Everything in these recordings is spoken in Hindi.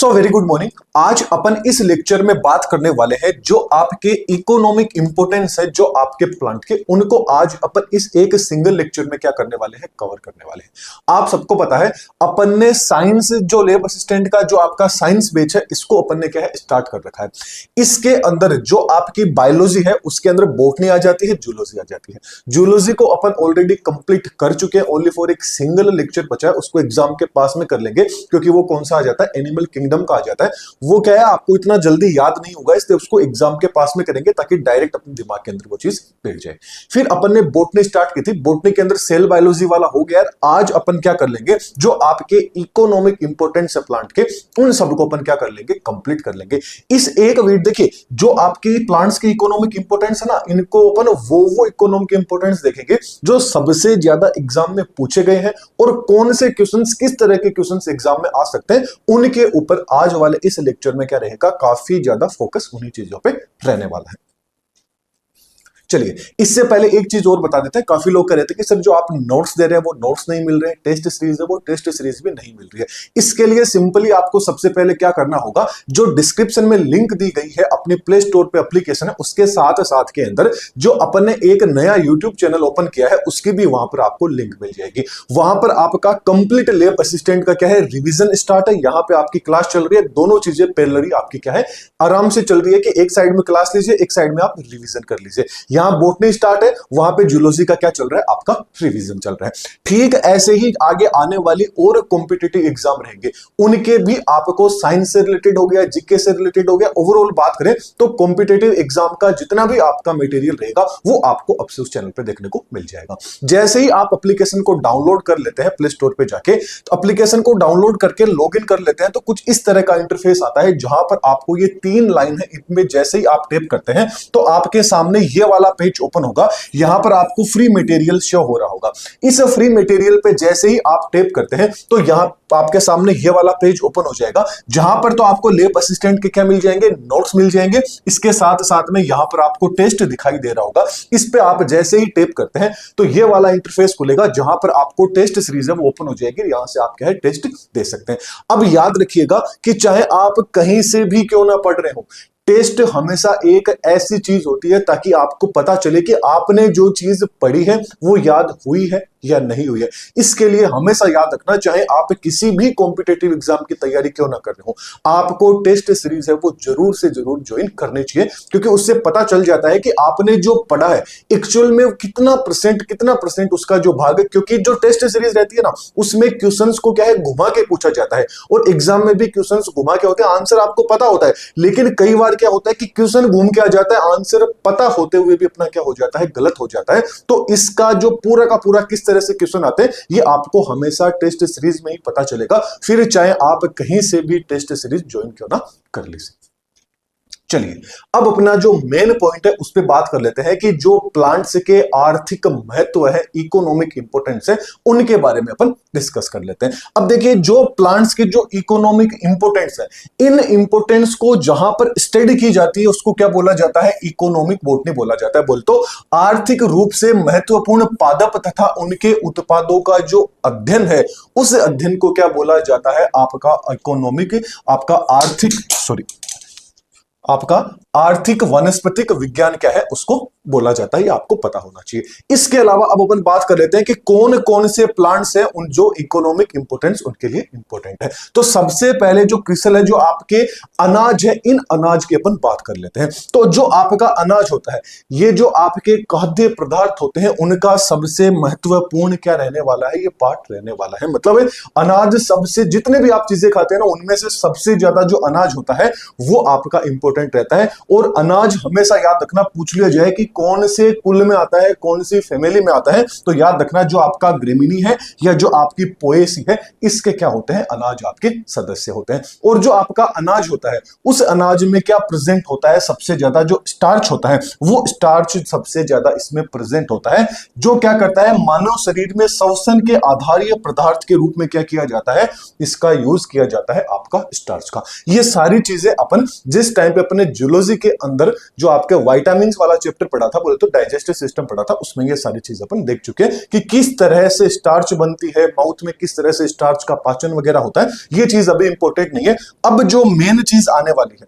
So very good morning. आज अपन इस लेक्चर में बात करने वाले हैं जो आपके इकोनॉमिक इंपोर्टेंस है जो आपके प्लांट के, उनको आज अपन इस एक सिंगल लेक्चर में क्या करने वाले हैं, कवर करने वाले हैं। आप सबको पता है अपन ने साइंस जो लैब असिस्टेंट का जो आपका साइंस बैच है इसको अपन ने क्या है स्टार्ट कर रखा है। इसके अंदर जो आपकी बायोलॉजी है उसके अंदर बॉटनी आ जाती है, जूलॉजी आ जाती है। जूलॉजी को अपन ऑलरेडी कंप्लीट कर चुके हैं, ओनली फॉर एक सिंगल लेक्चर बचा है, उसको एग्जाम के पास में कर लेंगे क्योंकि वो कौन सा आ जाता है, एनिमल किंगडम का आ जाता है। वो क्या है आपको इतना जल्दी याद नहीं होगा, इसलिए उसको एग्जाम के पास में करेंगे ताकि डायरेक्ट अपने दिमाग के अंदर वो चीज बैठ जाए। फिर अपन ने बॉटनी स्टार्ट की थी, बॉटनी के अंदर सेल बायोलॉजी वाला हो गया। आज अपन क्या कर लेंगे, जो आपके इकोनॉमिक इंपोर्टेंस है प्लांट के, उन सबको अपन क्या कर लेंगे, कंप्लीट कर लेंगे। इस एक वीडियो देखिए, जो आपके प्लांट्स के इकोनॉमिक इंपोर्टेंस है ना, इनको अपन वो इकोनॉमिक इंपोर्टेंस देखेंगे जो सबसे ज्यादा एग्जाम में पूछे गए हैं और कौन से क्वेश्चंस, किस तरह के क्वेश्चंस एग्जाम में आ सकते हैं, उनके ऊपर आज वाले इस लेक्चर में क्या रहेगा, काफी ज्यादा फोकस उन्हीं चीजों पे रहने वाला है। चलिए, इससे पहले एक चीज और बता देते हैं। काफी लोग कह रहे थे कि सर जो आप नोट्स दे रहे हैं वो नोट्स नहीं मिल रहे, टेस्ट सीरीज है वो टेस्ट सीरीज भी नहीं मिल रही है। इसके लिए सिंपली आपको सबसे पहले क्या करना होगा, जो डिस्क्रिप्शन में लिंक दी गई है अपने प्ले स्टोर पे एप्लीकेशन है, उसके साथ साथ के अंदर जो अपन ने एक नया यूट्यूब चैनल ओपन किया है उसकी भी वहां पर आपको लिंक मिल जाएगी। वहां पर आपका कंप्लीट लैब असिस्टेंट का क्या है, रिविजन स्टार्ट है। यहाँ पे आपकी क्लास चल रही है, दोनों चीजें पैरेलली आपकी क्या है, आराम से चल रही है कि एक साइड में क्लास लीजिए, एक साइड में आप रिविजन कर लीजिए। यहां बॉटनी स्टार्ट है, वहां पे जूलॉजी का क्या चल रहा है, आपका रिवीजन चल रहा है। ठीक ऐसे ही आगे आने वाली और कॉम्पिटिटिव एग्जाम रहेंगे, उनके भी आपको साइंस से रिलेटेड हो गया, जीके से रिलेटेड हो गया, ओवरऑल बात करें तो कॉम्पिटिटिव एग्जाम का जितना भी आपका मटेरियल रहेगा वो आपको अब से उस चैनल पे देखने को मिल जाएगा। जैसे ही आप एप्लीकेशन को डाउनलोड कर लेते हैं प्ले स्टोर पे जाके, तो एप्लीकेशन को डाउनलोड करके लॉगिन कर लेते हैं तो कुछ इस तरह का इंटरफेस आता है जहां पर आपको ये 3 लाइन है, इनमें जैसे ही आप टैप करते हैं तो आपके सामने ये वाला पेज ओपन होगा। यहां पर आपको फ्री मटेरियल शो हो रहा होगा। इस फ्री मटेरियल पे जैसे ही आप टैप करते हैं तो यहां आपके सामने ये वाला पेज ओपन हो जाएगा, जहां पर तो आपको लैब असिस्टेंट के क्या मिल जाएंगे, नोट्स मिल जाएंगे। इसके साथ साथ में यहां पर आपको टेस्ट दिखाई दे रहा होगा। इस पे आप जैसे ही टैप करते हैं तो ये वाला इंटरफेस खुलेगा जहां पर आपको टेस्ट सीरीज है वो ओपन हो जाएगी। यहां से आप क्या है, टेस्ट दे सकते हैं। अब याद रखिएगा कि चाहे आप कहीं से भी क्यों ना पढ़ रहे हो, टेस्ट हमेशा एक ऐसी चीज होती है ताकि आपको पता चले कि आपने जो चीज पढ़ी है वो याद हुई है या नहीं हुई है। इसके लिए हमेशा याद रखना, चाहे आप किसी भी कॉम्पिटिटिव एग्जाम की तैयारी क्यों ना कर रहे हो, आपको टेस्ट सीरीज है वो जरूर से जरूर ज्वाइन करनी चाहिए, क्योंकि उससे पता चल जाता है कि आपने जो पढ़ा है एक्चुअल में कितना परसेंट उसका जो भाग है। क्योंकि जो टेस्ट सीरीज रहती है ना, उसमें क्वेश्चंस को क्या है, घुमा के पूछा जाता है, और एग्जाम में भी क्वेश्चंस घुमा के होते हैं। आंसर आपको पता होता है, लेकिन कई बार क्या होता है कि क्वेश्चन घूम के आ जाता है, आंसर पता होते हुए भी अपना क्या हो जाता है, गलत हो जाता है। तो इसका जो पूरा का पूरा किस तरह से क्वेश्चन आते हैं ये आपको हमेशा टेस्ट सीरीज में ही पता चलेगा, फिर चाहे आप कहीं से भी टेस्ट सीरीज ज्वाइन क्यों ना कर लीजिए। चलिए, अब अपना जो मेन पॉइंट है उस पर बात कर लेते हैं कि जो प्लांट्स के आर्थिक महत्व है, इकोनॉमिक इंपोर्टेंस है, उनके बारे में अपन डिस्कस कर लेते हैं। अब देखिए, जो प्लांट्स के जो इकोनॉमिक इंपोर्टेंस है, इन इंपोर्टेंस को जहां पर स्टडी की जाती है उसको क्या बोला जाता है, इकोनॉमिक बॉटनी बोला जाता है। बोल तो आर्थिक रूप से महत्वपूर्ण पादप तथा उनके उत्पादों का जो अध्ययन है, उस अध्ययन को क्या बोला जाता है, आपका इकोनॉमिक, आपका आर्थिक वनस्पतिक विज्ञान क्या है उसको बोला जाता है। ये आपको पता होना चाहिए। इसके अलावा अब अपन बात कर लेते हैं कि कौन कौन से प्लांट्स हैं उन जो इकोनॉमिक इंपोर्टेंस उनके लिए इंपोर्टेंट है। तो सबसे पहले जो क्रिसल है, जो आपके अनाज है, इन अनाज की अपन बात कर लेते हैं। तो जो आपका अनाज होता है, ये जो आपके खाद्य पदार्थ होते हैं, उनका सबसे महत्वपूर्ण क्या रहने वाला है, ये पार्ट रहने वाला है। मतलब अनाज सबसे, जितने भी आप चीजें खाते हैं ना, उनमें से सबसे ज्यादा जो अनाज होता है वो आपका इंपोर्टेंट रहता है। और अनाज हमेशा याद रखना, पूछ लिया जाए कि कौन से कुल में आता है, कौन सी फैमिली में आता है, तो याद रखना जो आपका ग्रेमिनी है या जो आपकी पोएसी है, इसके क्या होते हैं, अनाज आपके सदस्य होते हैं। और जो आपका अनाज होता है, उस अनाज में क्या प्रेजेंट होता है, सबसे ज्यादा जो स्टार्च होता है, वो स्टार्च सबसे ज्यादा इसमें प्रेजेंट होता है, जो क्या करता है, मानव शरीर में श्वसन के आधारीय पदार्थ के रूप में क्या किया जाता है, इसका यूज किया जाता है आपका स्टार्च का। ये सारी चीजें अपन जिस टाइम पे अपने जूलॉजी के अंदर जो आपके विटामिन्स वाला चैप्टर पढ़ा था, बोले तो डाइजेस्टिव सिस्टम पढ़ा था, उसमें ये सारी चीज अपन देख चुके हैं कि किस तरह से स्टार्च बनती है, माउथ में किस तरह से स्टार्च का पाचन वगैरह होता है। ये चीज अभी इंपॉर्टेंट नहीं है। अब जो मेन चीज आने वाली है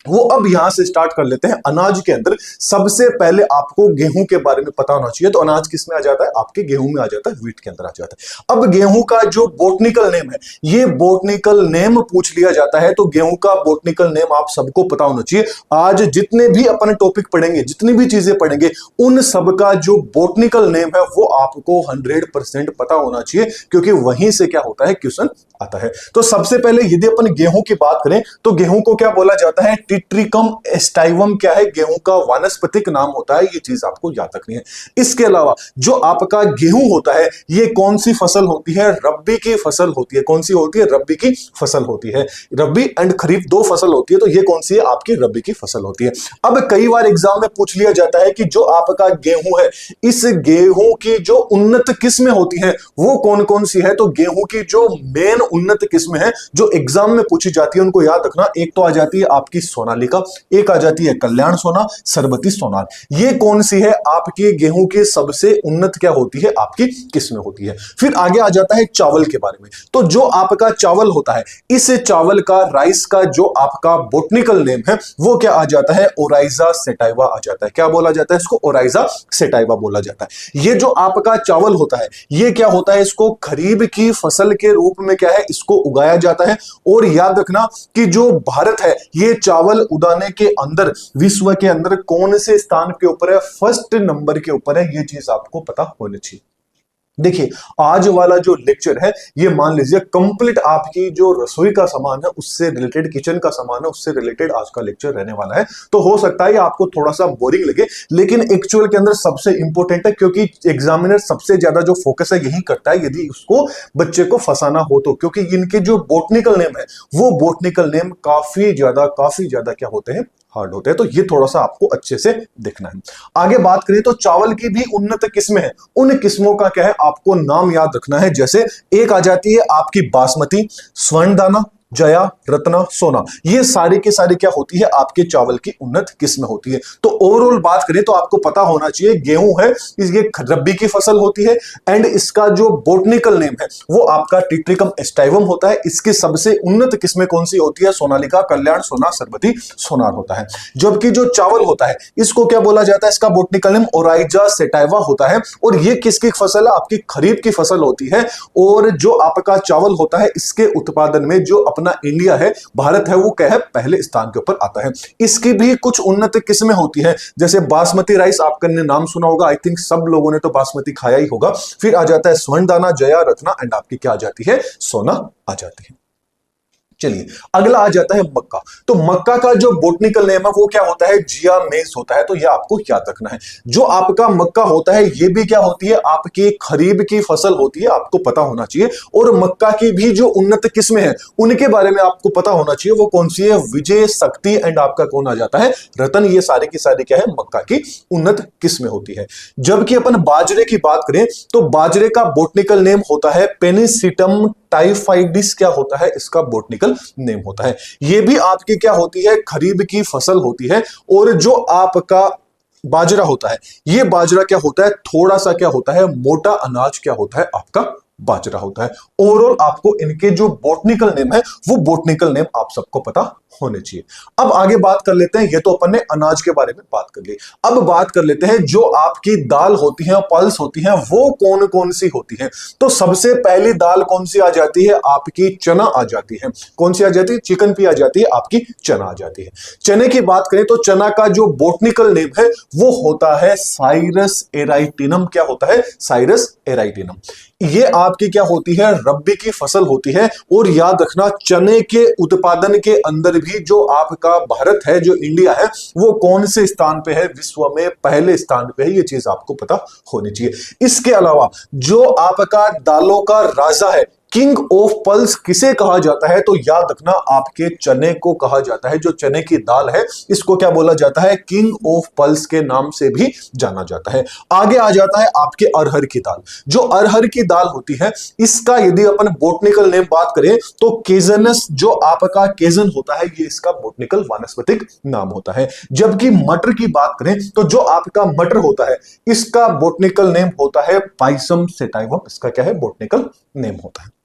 वो अब यहां से स्टार्ट कर लेते हैं। अनाज के अंदर सबसे पहले आपको गेहूं के बारे में पता होना चाहिए। तो अनाज किस में आ जाता है? आपके गेहूं में आ जाता है, व्हीट के अंदर आ जाता है। अब गेहूं का जो बोटनिकल नेम है, ये बोटनिकल नेम पूछ लिया जाता है, तो गेहूं का बोटनिकल नेम आप सबको पता होना चाहिए। आज जितने भी अपन टॉपिक पढ़ेंगे, जितनी भी चीजें पढ़ेंगे, उन सबका जो बोटनिकल नेम है वो आपको 100% पता होना चाहिए, क्योंकि वहीं से क्या होता है, क्वेश्चन आता है। तो सबसे पहले यदि अपन गेहूं की बात करें तो गेहूं को क्या बोला जाता है? टिट्रिकम एस्टाइवम क्या है? गेहूं का वानस्पतिक नाम होता है। ये चीज आपको याद रखनी है। इसके अलावा जो आपका गेहूं होता है, ये कौन सी फसल होती है? रब्बी की फसल होती है। कौन सी होती है? रब्बी की फसल होती है। रब्बी एंड खरीफ दो फसल होती है, तो ये कौन सी है? आपकी रब्बी की फसल होती है। अब कई बार एग्जाम में पूछ लिया जाता है कि जो आपका गेहूं है, इस गेहूं की जो उन्नत किस्में होती है वो कौन कौन सी है? तो गेहूं की जो मेन उन्नत किस्में हैं जो एग्जाम में पूछी जाती है, उनको याद रखना। एक तो आ जाती है आपकी सोनालिका, एक आ जाती है कल्याण सोना, सरबती सोनार। ये कौन सी है? आपकी गेहूं की सबसे उन्नत क्या होती है? आपकी किस्में होती है। फिर आगे आ जाता है चावल के बारे में। तो जो आपका चावल होता है, इस चावल का, राइस का जो आपका बोटनिकल नेम है वो क्या आ जाता है? ओराइजा सेटाइवा आ जाता है। क्या बोला जाता है इसको? ओराइजा सेटाइवा बोला जाता है। ये जो आपका चावल होता है, ये क्या होता है? इसको खरीफ की फसल के रूप में क्या है, इसको उगाया जाता है। और याद रखना कि जो भारत है, ये चावल उगाने के अंदर विश्व के अंदर कौन से स्थान के ऊपर है? फर्स्ट नंबर के ऊपर है। ये चीज आपको पता होनी चाहिए। देखिए, आज वाला जो लेक्चर है, ये मान लीजिए कंप्लीट आपकी जो रसोई का सामान है उससे रिलेटेड, किचन का सामान है उससे रिलेटेड आज का लेक्चर रहने वाला है। तो हो सकता है आपको थोड़ा सा बोरिंग लगे, लेकिन एक्चुअल के अंदर सबसे इंपॉर्टेंट है, क्योंकि एग्जामिनर सबसे ज्यादा जो फोकस है यही करता है यदि उसको बच्चे को फंसाना हो तो। क्योंकि इनके जो बोटनिकल नेम है वो बोटनिकल नेम काफी ज्यादा क्या होते हैं? हार्ड होते हैं। तो ये थोड़ा सा आपको अच्छे से देखना है। आगे बात करें तो चावल की भी उन्नत किस्में हैं, उन किस्मों का क्या है आपको नाम याद रखना है। जैसे एक आ जाती है आपकी बासमती, स्वर्णदाना, जया, रत्ना, सोना। ये सारी की सारी क्या होती है? आपके चावल की उन्नत किस्म होती है। तो ओवरऑल बात करें तो आपको पता होना चाहिए गेहूं है, ये रब्बी की फसल होती है, एंड इसका जो बोटनिकल नेम है वो आपका टिट्रिकम एस्टाइवम होता है। इसकी सबसे उन्नत किस्में कौन सी होती है? सोनालिका, कल्याण सोना, सरबती सोनार होता है। जबकि जो चावल होता है इसको क्या बोला जाता है? इसका बोटनिकल नेम ओराइजा सेटाइवा होता है। और ये किसकी फसल है? आपकी खरीफ की फसल होती है। और जो आपका चावल होता है, इसके उत्पादन में जो अपना इंडिया है, भारत है, वो क्या है? पहले स्थान के ऊपर आता है। इसकी भी कुछ उन्नत किस्में होती है, जैसे बासमती राइस, आपने नाम सुना होगा, आई थिंक सब लोगों ने तो बासमती खाया ही होगा। फिर आ जाता है स्वर्णदाना, जया, रत्ना, एंड आपकी क्या आ जाती है? सोना आ जाती है। चलिए, अगला आ जाता है मक्का। तो मक्का का जो बोटनिकल नेम है वो क्या होता है? जिया मेज होता है। तो ये आपको याद रखना है। जो आपका मक्का होता है ये भी क्या होती है? आपकी खरीफ की फसल होती है, आपको पता होना चाहिए। और मक्का की भी जो उन्नत किस्में हैं उनके बारे में आपको पता होना चाहिए, वो कौन सी है? विजय, शक्ति, एंड आपका कौन आ जाता है? रतन। ये सारे की सारी क्या है? मक्का की उन्नत किस्में होती है। जबकि अपन बाजरे की बात करें तो बाजरे का बोटनिकल नेम होता है पेनिसिटम टाइफाइडिस। क्या होता है? इसका बोटनिकल नेम होता है। यह भी आपकी क्या होती है? खरीफ की फसल होती है। और जो आपका बाजरा होता है, यह बाजरा क्या होता है? थोड़ा सा क्या होता है? मोटा अनाज क्या होता है? आपका बाजरा होता है। ओवरऑल आपको इनके जो बोटनिकल नेम है वो बोटनिकल नेम आप सबको पता होने चाहिए। अब आगे बात कर लेते हैं, ये तो अपन ने अनाज के बारे में बात कर ली। अब बात कर लेते हैं जो आपकी दाल होती है, पल्स होती है, वो कौन कौन सी होती है। तो सबसे पहली दाल कौन सी आ जाती है? आपकी चना आ जाती है। कौन सी आ जाती है? चिकन पी आ जाती है, आपकी चना आ जाती है। चने की बात करें तो चना का जो बोटनिकल नेम है वो होता है साइरस एराइटिनम। क्या होता है? साइरस एराइटिनम। ये आपकी क्या होती है? रब्बी की फसल होती है। और याद रखना, चने के उत्पादन के अंदर भी जो आपका भारत है, जो इंडिया है, वो कौन से स्थान पे है? विश्व में पहले स्थान पे है। ये चीज आपको पता होनी चाहिए। इसके अलावा जो आपका दालों का राजा है, किंग ऑफ पल्स किसे कहा जाता है? तो याद रखना आपके चने को कहा जाता है, जो चने की दाल है इसको क्या बोला जाता है? किंग ऑफ पल्स के नाम से भी जाना जाता है। आगे आ जाता है आपके अरहर की दाल। जो अरहर की दाल होती है इसका यदि अपन बोटनिकल नेम बात करें तो केजनस, जो आपका केजन होता है ये इसका बोटनिकल वानस्पतिक नाम होता है। जबकि मटर की बात करें तो जो आपका मटर होता है इसका बोटनिकल नेम होता है पाइसम सेटाइवम, इसका क्या है? बोटनिकल नेम होता है।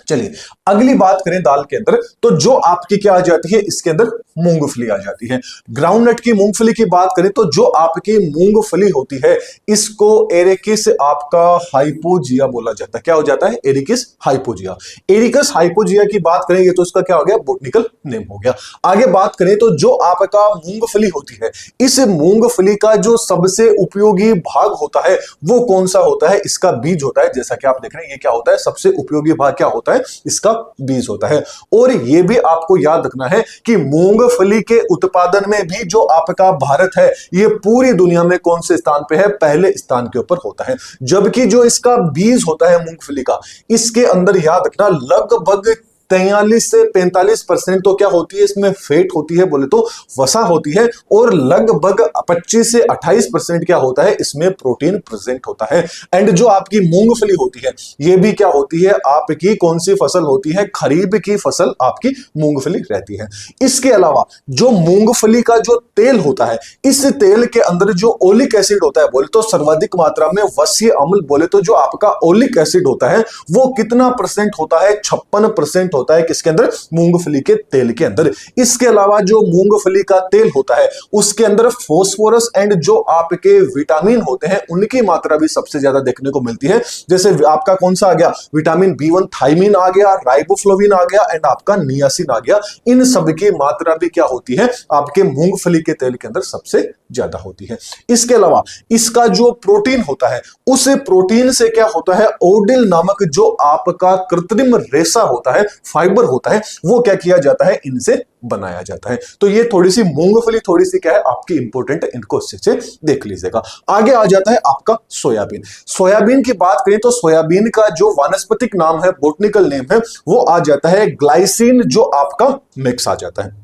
चलिए अगली बात करें दाल के अंदर, तो जो आपकी क्या आ जाती है इसके अंदर? मूंगफली आ जाती है। ग्राउंडनट की मूंगफली की बात करें तो जो आपकी मूंगफली होती है इसको एरिकिस आपका हाइपोजिया बोला जाता है। क्या हो जाता है? एरिकिस हाइपोजिया। एरिकस हाइपोजिया की बात करेंगे तो इसका क्या हो गया? बोटनिकल नेम हो गया। आगे बात करें तो जो आपका मूंगफली होती है इस मूंगफली का जो सबसे उपयोगी भाग होता है वो कौन सा होता है? इसका बीज होता है। जैसा कि आप देख रहे हैं ये क्या होता है? सबसे उपयोगी भाग क्या होता है? इसका बीज होता है। और यह भी आपको याद रखना है कि मूंगफली के उत्पादन में भी जो आपका भारत है ये पूरी दुनिया में कौन से स्थान पे है? पहले स्थान के ऊपर होता है। जबकि जो इसका बीज होता है मूंगफली का, इसके अंदर याद रखना लगभग 43 से 45% तो क्या होती है? इसमें फेट होती है, बोले तो वसा होती है, और लगभग 25 से 28% क्या होता है? इसमें प्रोटीन प्रेजेंट होता है। एंड जो आपकी मूंगफली होती है ये भी क्या होती है? आपकी कौन सी फसल होती है? खरीफ की फसल आपकी मूंगफली रहती है। इसके अलावा जो मूंगफली का जो तेल होता है इस तेल के अंदर जो ओलिक एसिड होता है, बोले तो सर्वाधिक मात्रा में वसीय अम्ल, बोले तो जो आपका ओलिक एसिड होता है वो कितना परसेंट होता है? 56% होता है। किसके अंदर? मूंगफली के तेल के अंदर। इसके अलावा जो मूंगफली का तेल होता है उसके अंदर फॉस्फोरस एंड जो आपके विटामिन होते हैं उनकी मात्रा भी सबसे ज्यादा देखने को मिलती है। जैसे आपका कौन सा आ गया? विटामिन B1 थायमिन आ गया, राइबोफ्लोविन आ गया एंड आपका नियासिन आ गया। इन सब की मात्रा भी क्या होती है? आपके मूंगफली के तेल के अंदर सबसे ज्यादा होती है। इसके अलावा इसका जो प्रोटीन होता है उस प्रोटीन से क्या होता है? ओडिल नामक जो आपका कृत्रिम रेशा होता है, फाइबर होता है, वो क्या किया जाता है? इनसे बनाया जाता है। तो ये थोड़ी सी मूंगफली थोड़ी सी क्या है आपकी इंपॉर्टेंट, इनको अच्छे से देख लीजिएगा। आगे आ जाता है आपका सोयाबीन। सोयाबीन की बात करें तो सोयाबीन का जो वानस्पतिक नाम है, बोटनिकल नेम है, वो आ जाता है ग्लाइसिन, जो आपका मिक्स आ जाता है।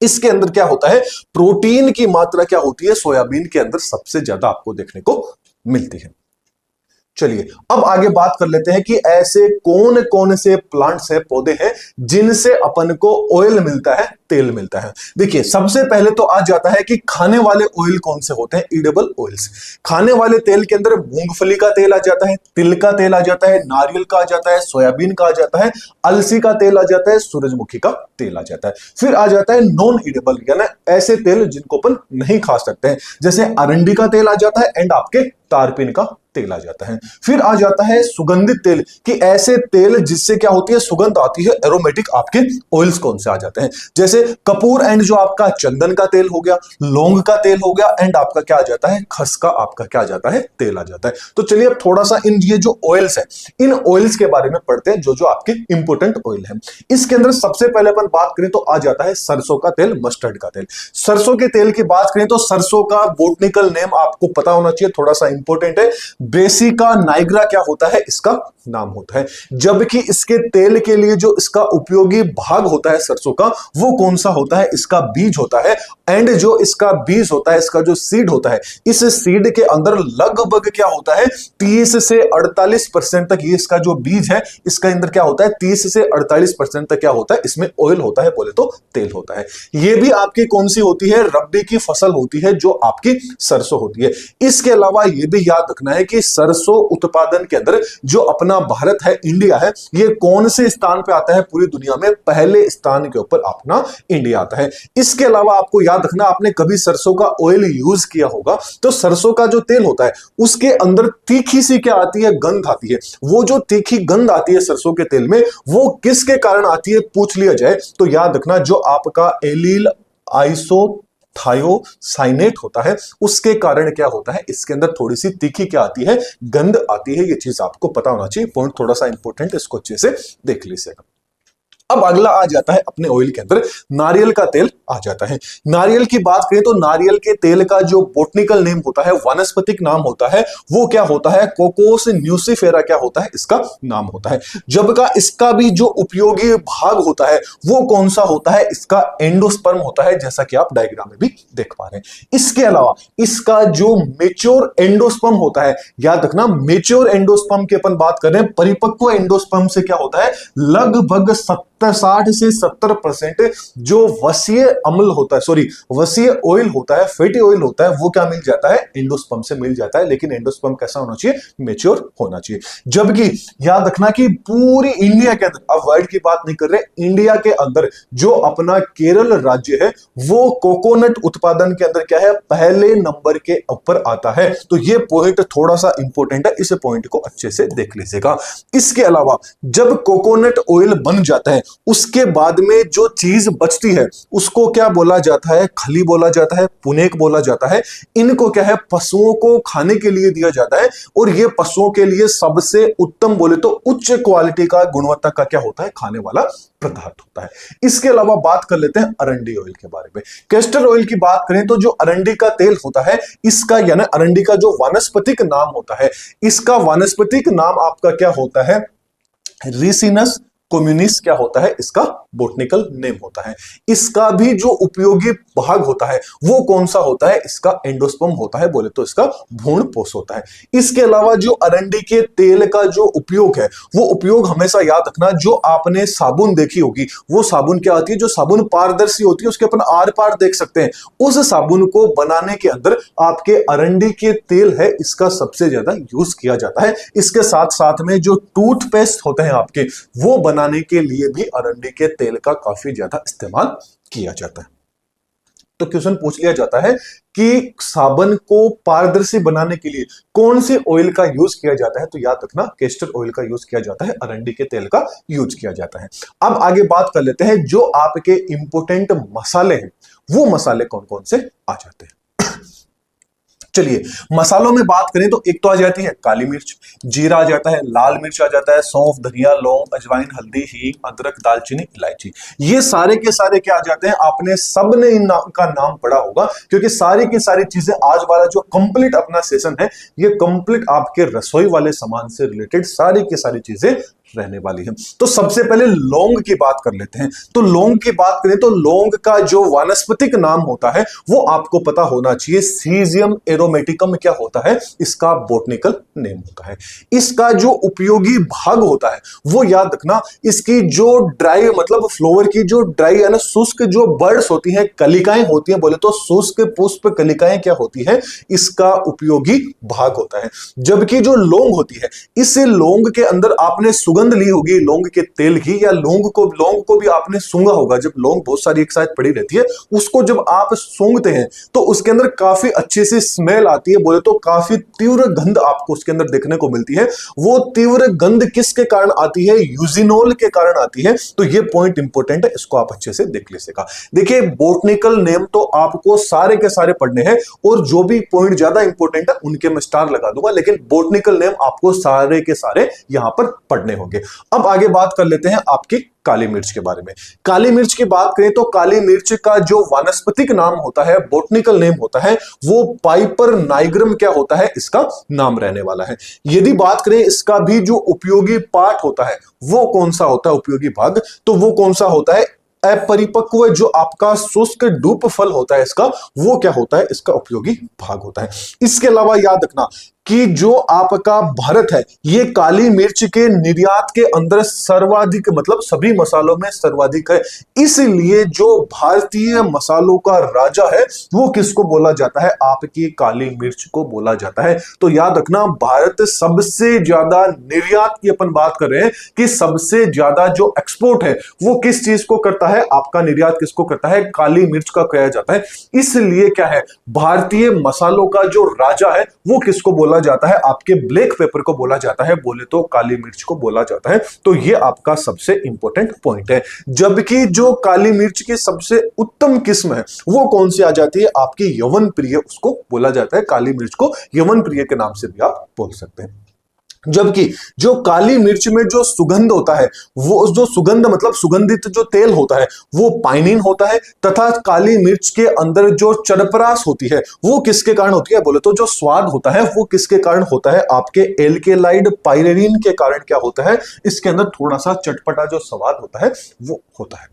इसके अंदर क्या होता है? प्रोटीन की मात्रा क्या होती है? सोयाबीन के अंदर सबसे ज्यादा आपको देखने को मिलती है। चलिए अब आगे बात कर लेते हैं कि ऐसे कौन कौन से प्लांट्स है, पौधे हैं जिनसे अपन को ऑयल मिलता है, तेल मिलता है। देखिए सबसे पहले तो आ जाता है कि खाने वाले ऑयल कौन से होते हैं? Edible oils. खाने वाले तेल के अंदर मूंगफली का तेल आ जाता है, तिल का तेल आ जाता है, नारियल का आ जाता है, सोयाबीन का आ जाता है, अलसी का तेल आ जाता है, सूरजमुखी का तेल आ जाता है। फिर आ जाता है नॉन ईडेबल, यानी ऐसे तेल जिनको अपन नहीं खा सकते हैं, जैसे अरंडी का तेल आ जाता है एंड आपके तारपीन का तेल आ जाता है। फिर आ जाता है सुगंधित तेल, कि ऐसे तेल जिससे क्या होती है? सुगंध आती है, एरोमेटिक आपके ऑयल्स कौन से आ जाते हैं? जैसे कपूर एंड जो आपका चंदन का तेल हो गया, लौंग का तेल हो गया एंड आपका क्या आ जाता है? खस का आपका क्या आ जाता है? तेल आ जाता है। तो चलिए अब थोड़ा सा इन ये जो ऑयल्स है इन ऑयल्स के बारे में पढ़ते हैं, जो जो आपके इंपोर्टेंट ऑयल है। इसके अंदर सबसे पहले अपन बात करें तो आ जाता है सरसों का तेल, मस्टर्ड का तेल। सरसों के तेल की बात करें तो सरसों का बोटनिकल नेम आपको पता होना चाहिए, थोड़ा सा इंपॉर्टेंट है। ब्रेसिका नाइग्रा क्या होता है? इसका नाम होता है। जबकि इसके तेल के लिए जो इसका उपयोगी भाग होता है सरसों का, वो कौन सा होता है? इसका बीज होता है। एंड जो इसका बीज होता है, इसका जो सीड होता है, इस सीड के अंदर लगभग क्या होता है? 30 से 48% तक ये इसका जो बीज है इसका अंदर क्या होता है? 30 से 48% तक क्या होता है? इसमें ऑयल होता है, बोले तो तेल होता है। ये भी आपकी कौन सी होती है? रब्बी की फसल होती है, जो आपकी सरसों होती है। इसके अलावा यह भी याद रखना है कि सरसों उत्पादन के अंदर जो अपना भारत है, इंडिया है, ये कौन से स्थान पे आता है पूरी दुनिया में? पहले स्थान के ऊपर अपना इंडिया आता है। इसके अलावा आपको याद रखना, आपने कभी सरसों का ऑयल यूज किया होगा तो सरसों का जो तेल होता है उसके अंदर तीखी सी क्या आती है? गंध आती है। वो जो तीखी गंध आती है सरसों के तेल में, वो किसके कारण आती है पूछ लिया जाए तो याद रखना, जो आपका एलील आइसोथायोसाइनेट होता है उसके कारण क्या होता है? इसके अंदर थोड़ी सी तीखी क्या आती है? गंध आती है। ये चीज आपको पता होना चाहिए, पॉइंट थोड़ा सा इंपॉर्टेंट, इसको अच्छे से देख लीजिएगा। अब अगला आ जाता है अपने ऑयल के अंदर नारियल का तेल आ जाता है। नारियल की बात करें तो नारियल के तेल का जो बोटनिकल नेम होता है, वानस्पतिक नाम होता है, वो क्या होता है? कोकोस न्यूसिफेरा क्या होता है? इसका नाम होता है। जब का इसका भी जो उपयोगी भाग होता है वो कौन सा होता है? इसका एंडोस्पर्म होता है, जैसा कि आप डायग्राम में भी देख पा रहे हैं। इसके अलावा इसका जो मेच्योर एंडोस्पर्म होता है, याद रखना मेच्योर एंडोस्पर्म की अपन बात कर रहे हैं, परिपक्व एंडोस्पर्म से क्या होता है? लगभग 60 से 70% जो वसीय अम्ल होता है, सॉरी वसीय ऑयल होता है, फैटी ऑयल होता है, वो क्या मिल जाता है? एंडोस्पर्म से मिल जाता है। लेकिन एंडोस्पर्म कैसा होना चाहिए? मेच्योर होना चाहिए। जबकि याद रखना कि पूरी इंडिया के अंदर, अब वर्ल्ड की बात नहीं कर रहे, इंडिया के अंदर जो अपना केरल राज्य है वो कोकोनट उत्पादन के अंदर क्या है? पहले नंबर के ऊपर आता है। तो ये पॉइंट थोड़ा सा इंपॉर्टेंट है, इस पॉइंट को अच्छे से देख लीजिएगा। इसके अलावा जब कोकोनट ऑयल बन जाता है उसके बाद में जो चीज बचती है उसको क्या बोला जाता है? खली बोला जाता है, पुनेक बोला जाता है। इनको क्या है? पशुओं को खाने के लिए दिया जाता है और ये पशुओं के लिए सबसे उत्तम, बोले तो उच्च क्वालिटी का, गुणवत्ता का क्या होता है? खाने वाला पदार्थ होता है। इसके अलावा बात कर लेते हैं अरंडी ऑयल के बारे में। कैस्टर ऑयल की बात करें तो जो अरंडी का तेल होता है इसका, यानी अरंडी का जो वानस्पतिक नाम होता है, इसका वानस्पतिक नाम आपका क्या होता है? रिसिनस कम्युनिस क्या होता है? इसका बोटनिकल नेम होता है। इसका भी जो उपयोगी भाग होता है वो कौन सा होता है? इसका एंडोस्पर्म होता है, बोले तो इसका भ्रूण पोष होता है। इसके अलावा जो अरंडी के तेल का जो उपयोग है वो उपयोग हमेशा याद रखना, जो आपने साबुन देखी होगी वो साबुन क्या आती है? जो साबुन पारदर्शी होती है उसके अपन आर पार देख सकते हैं, उस साबुन को बनाने के अंदर आपके अरंडी के तेल है इसका सबसे ज्यादा यूज किया जाता है। इसके साथ साथ में जो टूथपेस्ट होते हैं आपके, वो बनाने के लिए भी अरंडी के तेल का काफी ज्यादा इस्तेमाल किया जाता है। तो क्वेश्चन पूछ लिया जाता है कि साबुन को पारदर्शी बनाने के लिए कौन से ऑयल का यूज किया जाता है? तो याद रखना कैस्टर ऑयल का यूज किया जाता है, अरंडी के तेल का यूज किया जाता है। अब आगे बात कर लेते हैं जो आपके इंपोर्टेंट मसाले हैं, वो मसाले कौन कौन से आ जाते हैं। चलिए मसालों में बात करें तो एक तो आ जाती है काली मिर्च, जीरा आ जाता है, लाल मिर्च आ जाता है, सौंफ, धनिया, लौंग, अजवाइन, हल्दी, हींग, अदरक, दालचीनी, इलायची। ये सारे के सारे क्या आ जाते हैं? आपने सबने इन का नाम पढ़ा होगा, क्योंकि सारी की सारी चीजें, आज वाला जो कंप्लीट अपना सेशन है ये कंप्लीट आपके रसोई वाले सामान से रिलेटेड सारी की सारी चीजें रहने वाली है। तो सबसे पहले लौंग की बात कर लेते हैं। तो लौंग की बात करें तो लौंग का जो वानस्पतिक नाम होता है वो आपको पता होना चाहिए, सीजियम एरोमेटिकम क्या होता है? इसका बोटनिकल नेम होता है। इसका जो उपयोगी भाग होता है वो याद रखना, इसकी जो ड्राई, मतलब फ्लावर की जो ड्राई है ना, शुष्क जो बर्ड्स होती हैं, कलिकाएं होती हैं, बोले तो शुष्क पुष्प कलिकाएं क्या होती है? इसका उपयोगी भाग होता है। जबकि जो लौंग होती है, इस लौंग के अंदर आपने सुगंध ली होगी लौंग के तेल की, या लौंग को भी आपने सूंघा होगा। जब लौंग बहुत सारी एक साथ पड़ी रहती है, उसको जब आप सूंघते हैं तो उसके अंदर काफी अच्छी सी स्मेल आती है, बोले तो काफी तीव्र गंध आपको उसके अंदर देखने को मिलती है। वो तीव्र गंध किसके कारण आती है? यूजिनोल के कारण आती है। तो ये पॉइंट इंपॉर्टेंट है, इसको आप अच्छे से देख लीजिएगा। देखिए बोटनिकल नेम तो आपको सारे के सारे पढ़ने हैं, और जो भी पॉइंट ज्यादा इंपॉर्टेंट है उनके मैं स्टार लगा दूंगा, लेकिन बोटनिकल नेम आपको सारे के सारे यहां पर पढ़ने होंगे। अब आगे बात कर लेते हैं आपकी काली मिर्च के बारे में। काली मिर्च की बात करें तो काली मिर्च का जो वानस्पतिक नाम होता है, बोटनिकल नेम होता है, वो पाइपर नाइग्रम क्या होता है? इसका नाम रहने वाला है। यदि बात करें इसका भी जो उपयोगी पार्ट होता है वो कौन सा होता है? उपयोगी भाग, तो वो कौन सा होता है? अपरिपक्व जो आपका शुष्क डूप फल होता है इसका, वो क्या होता है? इसका उपयोगी भाग होता है। इसके अलावा याद रखना कि जो आपका भारत है ये काली मिर्च के निर्यात के अंदर सर्वाधिक, मतलब सभी मसालों में सर्वाधिक है। इसलिए जो भारतीय मसालों का राजा है वो किसको बोला जाता है? आपकी काली मिर्च को बोला जाता है। तो याद रखना भारत सबसे ज्यादा निर्यात की अपन बात कर रहे हैं कि सबसे ज्यादा जो एक्सपोर्ट है वो किस चीज को करता है? आपका निर्यात किसको करता है? काली मिर्च का किया जाता है। इसलिए क्या है, भारतीय मसालों का जो राजा है वो किसको बोला जाता है? आपके ब्लैक पेपर को बोला जाता है, बोले तो काली मिर्च को बोला जाता है। तो ये आपका सबसे इंपॉर्टेंट पॉइंट है। जबकि जो काली मिर्च की सबसे उत्तम किस्म है वो कौन सी आ जाती है? आपकी यवन प्रिय, उसको बोला जाता है। काली मिर्च को यवन प्रिय के नाम से भी आप बोल सकते हैं। जबकि जो काली मिर्च में जो सुगंध होता है, वो जो सुगंध मतलब सुगंधित जो तेल होता है वो पाइनिन होता है, तथा काली मिर्च के अंदर जो चरपरास होती है वो किसके कारण होती है बोले तो जो स्वाद होता है वो किसके कारण होता है, आपके एल्केलाइड पाइरेरिन के कारण क्या होता है, इसके अंदर थोड़ा सा चटपटा जो स्वाद होता है वो होता है।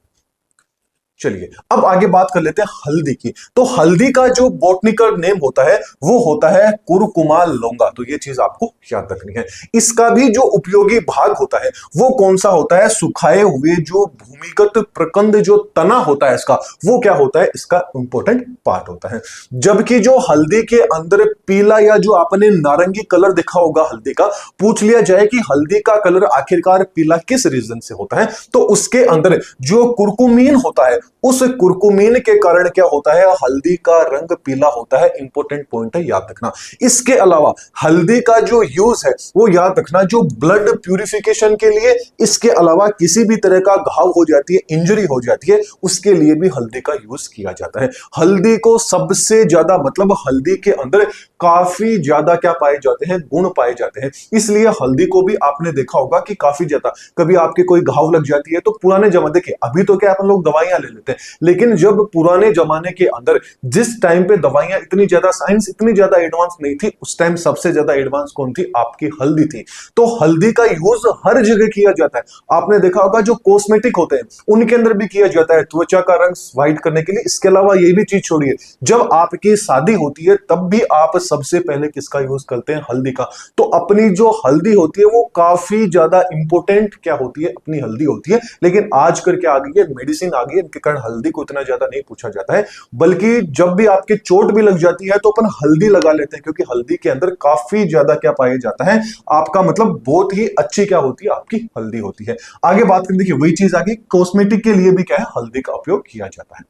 चलिए अब आगे बात कर लेते हैं हल्दी की। तो हल्दी का जो बॉटनिकल नेम होता है वो होता है कुरकुमा लौंगा। तो ये चीज आपको याद रखनी है। इसका भी जो उपयोगी भाग होता है वो कौन सा होता है, सुखाए हुए जो भूमिगत प्रकंद जो तना होता है इसका, वो क्या होता है, इसका इंपॉर्टेंट पार्ट होता है। जबकि जो हल्दी के अंदर पीला या जो आपने नारंगी कलर देखा होगा हल्दी का, पूछ लिया जाए कि हल्दी का कलर आखिरकार पीला किस रीजन से होता है, तो उसके अंदर जो कुरकुमीन होता है उस कुरकुमीन के कारण क्या होता है, हल्दी का रंग पीला होता है। इंपॉर्टेंट पॉइंट है, याद रखना। इसके अलावा हल्दी का जो यूज है वो याद रखना, जो ब्लड प्यूरिफिकेशन के लिए, इसके अलावा किसी भी तरह का घाव हो जाती है, इंजरी हो जाती है, उसके लिए भी हल्दी का यूज किया जाता है। हल्दी को सबसे ज्यादा मतलब हल्दी के अंदर काफी ज्यादा क्या पाए जाते हैं, गुण पाए जाते हैं। इसलिए हल्दी को भी आपने देखा होगा कि काफी ज्यादा, कभी आपके कोई घाव लग जाती है तो पुराने जमाने, देखिए अभी तो क्या अपन लोग दवाइयां ले लेते हैं, लेकिन जब पुराने जमाने के अंदर जिस टाइम पे दवाइयां इतनी ज्यादा, साइंस इतनी ज्यादा एडवांस नहीं थी, उस टाइम सबसे ज्यादा एडवांस कौन थी, आपकी हल्दी थी। तो हल्दी का यूज हर जगह किया जाता है। आपने देखा होगा जो कॉस्मेटिक होते हैं उनके अंदर भी किया जाता है, त्वचा का रंग व्हाइट करने के लिए। इसके अलावा ये भी चीज छोड़िए, जब आपकी शादी होती है तब भी आप सबसे पहले किसका यूज करते हैं, हल्दी का। तो अपनी जो हल्दी होती है वो काफी ज्यादा इंपॉर्टेंट क्या होती है, अपनी हल्दी होती है। लेकिन आज करके आ गई है मेडिसिन आ गई है, इनके कारण हल्दी को इतना ज्यादा नहीं पूछा जाता है, बल्कि जब भी आपके चोट भी लग जाती है तो अपन हल्दी लगा लेते हैं, क्योंकि हल्दी के अंदर काफी ज्यादा क्या पाया जाता है, आपका मतलब बहुत ही अच्छी क्या होती है, आपकी हल्दी होती है। आगे बात करें, देखिए वही चीज आगे, कॉस्मेटिक के लिए भी क्या है, हल्दी का उपयोग किया जाता है।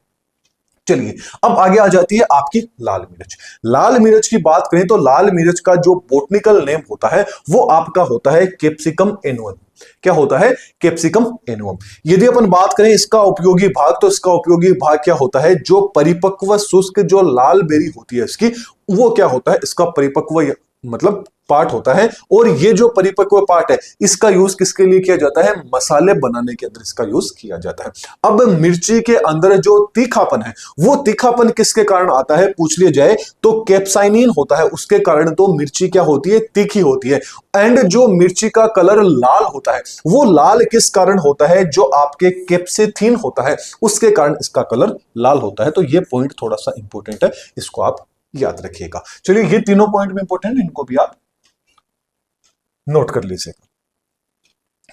चलिए अब आगे आ जाती है आपकी लाल मिर्च। लाल मिर्च की बात करें तो लाल मिर्च का जो बॉटनिकल नेम होता है वो आपका होता है कैप्सिकम एनुअम। क्या होता है, कैप्सिकम एनुअम। यदि अपन बात करें इसका उपयोगी भाग, तो इसका उपयोगी भाग क्या होता है, जो परिपक्व शुष्क जो लाल बेरी होती है इसकी, वो क्या होता है, इसका परिपक्व मतलब पार्ट होता है। और ये जो परिपक्व पार्ट है इसका यूज किसके लिए किया जाता है, मसाले बनाने के अंदर इसका यूज किया जाता है। अब मिर्ची के अंदर जो तीखापन है वो तीखापन किसके कारण आता है, पूछ लिया जाए तो कैप्साइनिन होता है, उसके कारण तो मिर्ची क्या होती है, तीखी होती है। एंड जो मिर्ची का कलर लाल होता है वो लाल किस कारण होता है, जो आपके कैप्सेथिन होता है उसके कारण इसका कलर लाल होता है। तो ये पॉइंट थोड़ा सा इंपॉर्टेंट है, इसको आप याद रखिएगा। चलिए ये तीनों पॉइंट भी इंपॉर्टेंट है, इनको भी आप नोट कर लीजिएगा।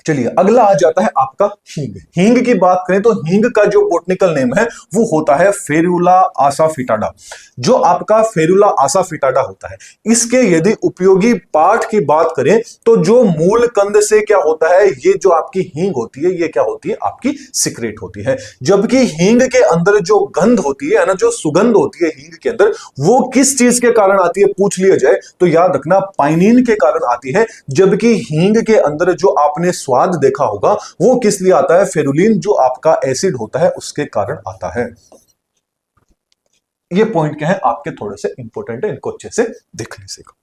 चलिए अगला आ जाता है आपका हींग। हींग की बात करें तो हींग का जो बॉटनिकल नेम है वो होता है फेरुला आसाफिटाडा। जो आपका फेरुला आसाफिटाडा होता है, इसके यदि उपयोगी पार्ट की बात करें तो जो मूल कंद से क्या होता है, ये जो आपकी हींग होती है ये क्या होती है, आपकी सीक्रेट होती है। जबकि हींग के अंदर जो गंध होती है ना, जो सुगंध होती है हींग के अंदर, वो किस चीज के कारण आती है, पूछ लिया जाए तो याद रखना पाइनिन के कारण आती है। जबकि हींग के अंदर जो आपने स्वाद देखा होगा वो किस लिए आता है, फेरुलिन जो आपका एसिड होता है उसके कारण आता है। ये पॉइंट क्या है आपके थोड़े से इंपॉर्टेंट है, इनको अच्छे से देख लीजिएगा।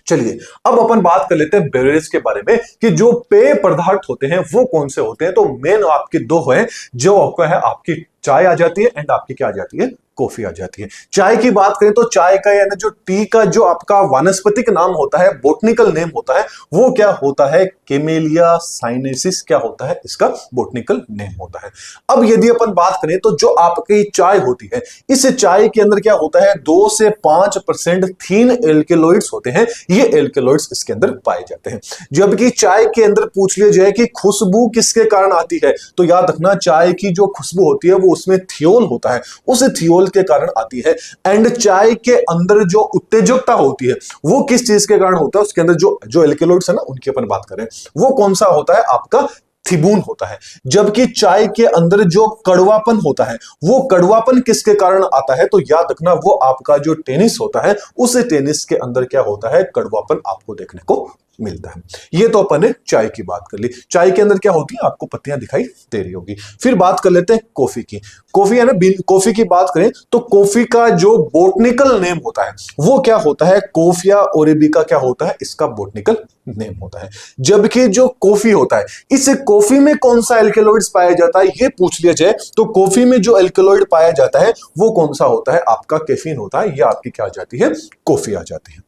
चलिए अब अपन बात कर लेते हैं बेवरेज के बारे में, कि जो पेय पदार्थ होते हैं वो कौन से होते हैं। तो मेन आपके दो है, जो आपका है आपकी चाय आ जाती है एंड आपकी क्या आ जाती है, कॉफी आ जाती है। चाय की बात करें तो चाय का यानी जो टी का जो आपका वानस्पतिक नाम होता है, बॉटनिकल नेम होता है, वो क्या होता है, केमेलिया साइनेसिस क्या होता है, इसका बॉटनिकल नेम होता है। अब यदि अपन बात करें तो जो आपकी चाय होती है, इस चाय के अंदर क्या होता है, 2 से 5% थीन एल्केलॉइड्स होते हैं, ये एल्केलॉइड्स इसके अंदर पाए जाते हैं। जबकि चाय के अंदर पूछ लिया जाए कि खुशबू किसके कारण आती है, तो याद रखना चाय की जो खुशबू होती है वो उसमें थियोल होता है, उस थियोल के कारण आती है। एंड चाय के अंदर जो उत्तेजकता होती है वो किस चीज के कारण होता है, उसके अंदर जो एल्केलॉइड्स है ना उनकी अपन बात करें, वो कौन सा होता है, आपका थिबून होता है। जबकि चाय के अंदर जो कड़वापन होता है वो कड़वापन किसके कारण आता है, तो याद रखना वो आपका जो टेनिस होता है, उस टेनिस के अंदर क्या होता है, कड़वापन आपको देखने को मिलता है। ये तो अपन ने चाय की बात कर ली। चाय के अंदर क्या होती है, आपको पत्तियां दिखाई दे रही होगी। फिर बात कर लेते हैं कॉफी की। कॉफी है ना, कॉफी की बात करें तो कॉफी का जो बोटनिकल नेम होता है वो क्या होता है, कोफिया अरेबिका क्या होता है, इसका बोटनिकल नेम होता है। जबकि जो कॉफी होता है, इस कॉफी में कौन सा एल्केलॉइड्स पाया जाता है ये पूछ लिया जाए तो कॉफी में जो एल्केलॉइड पाया जाता है वो कौन सा होता है, आपका कैफीन होता है, या आपकी क्या आ जाती है, कॉफी आ जाती है।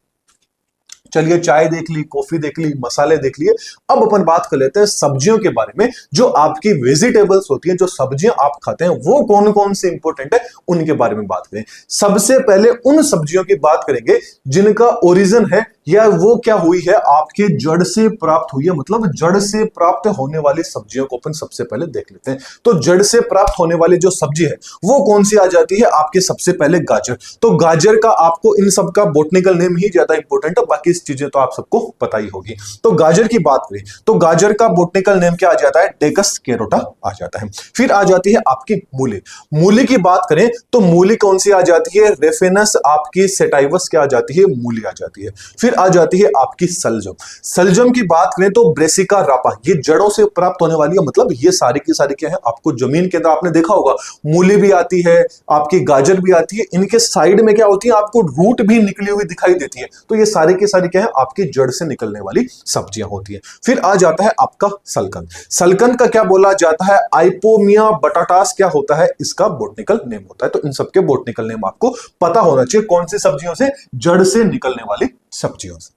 चलिए, चाय देख ली, कॉफी देख ली, मसाले देख लिए। अब अपन बात कर लेते हैं सब्जियों के बारे में। जो आपकी वेजिटेबल्स होती हैं, जो सब्जियां आप खाते हैं, वो कौन कौन से इंपॉर्टेंट है उनके बारे में बात करें। सबसे पहले उन सब्जियों की बात करेंगे जिनका ओरिजिन है या वो क्या हुई है, आपके जड़ से प्राप्त हुई है, मतलब जड़ से प्राप्त होने वाली सब्जियों को अपन सबसे पहले देख लेते हैं। तो जड़ से प्राप्त होने वाली जो सब्जी है वो कौन सी आ जाती है, आपके सबसे पहले गाजर। तो गाजर का आपको इन सब का बोटनिकल नेम ही ज्यादा इंपॉर्टेंट है, बाकी चीजें तो आप सबको पता ही होगी। तो गाजर की बात करें तो गाजर का बोटनिकल नेम क्या आ जाता है, डेकस कैरोटा आ जाता है। फिर आ जाती है आपकी मूली। मूली की बात करें तो मूली कौन सी आ जाती है, रेफेनस आपकी सेटाइवस क्या आ जाती है, मूली आ जाती है। फिर आ जाती है आपकी सलजम। सलजम की बात करें तो ब्रेसिका रापा, ये जड़ों से प्राप्त होने वाली है, मतलब ये सारी की सारी क्या है, आपको जमीन के अंदर आपने देखा होगा मूली भी आती है, आपकी गाजर भी आती है, इनके साइड में क्या होती है, आपको रूट भी निकली हुई दिखाई देती है। तो ये सारी की सारी क्या है, आपकी जड़ से निकलने वाली सब्जियां होती है। फिर आ जाता है आपका सलकन। सलकन का क्या बोला जाता है, आइपोमिया बटाटास क्या होता है, इसका बोटनिकल नेम होता है। तो इन सबके बोटनिकल नेम आपको पता होना चाहिए, कौन सी सब्जियों से, जड़ से निकलने वाली सब्जियों से।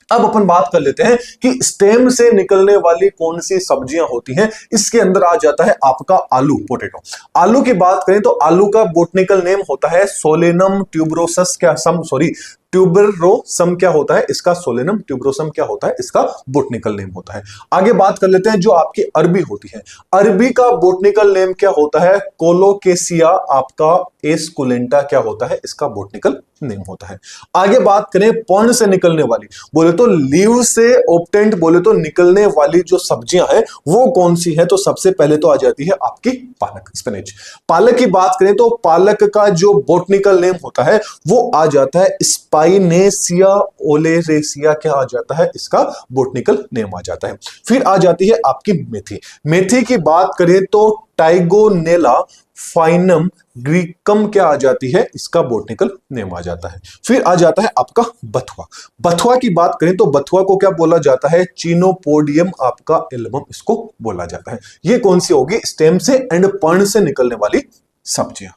अब अपन बात कर लेते हैं कि स्टेम से निकलने वाली कौन सी सब्जियां होती हैं। इसके अंदर आ जाता है आपका आलू, पोटैटो। आलू की बात करें तो आलू का बोटनिकल नेम होता है सोलेनम ट्यूबरोसस, क्या सम सॉरी ट्यूबरोसम क्या होता है इसका, सोलेनम ट्यूबरोसम क्या होता है इसका बोटनिकल नेम होता है। आगे बात कर लेते हैं जो आपकी अरबी होती है। अरबी का बोटनिकल नेम क्या होता है, कोलोकेसिया आपका एस्कुलेंटा क्या होता है, इसका बोटनिकल नेम होता है। आगे बात करें पर्ण से निकलने वाली, बोले तो लीव से ऑब्टेंड, बोले तो निकलने वाली जो सब्जियां हैं वो कौन सी है, तो सबसे पहले तो आ जाती है आपकी पालक, स्पिनच। पालक की बात करें तो पालक का जो बोटनिकल नेम होता है वो आ जाता है स्पाइनेसिया ओलेरेसिया, क्या आ जाता है, इसका बोटनिकल नेम आ जाता है। फिर आ जाती है आपकी मेथी। मेथी की बात करें तो टाइगोनेला फाइनम ग्रीकम क्या आ जाती है, इसका बोटनिकल नेम आ जाता है। फिर आ जाता है आपका बथुआ। बथुआ की बात करें तो बथुआ को क्या बोला जाता है, चिनोपोडियम आपका एल्बम इसको बोला जाता है। ये कौन सी होगी, स्टेम से एंड पर्ण से निकलने वाली सब्जियां।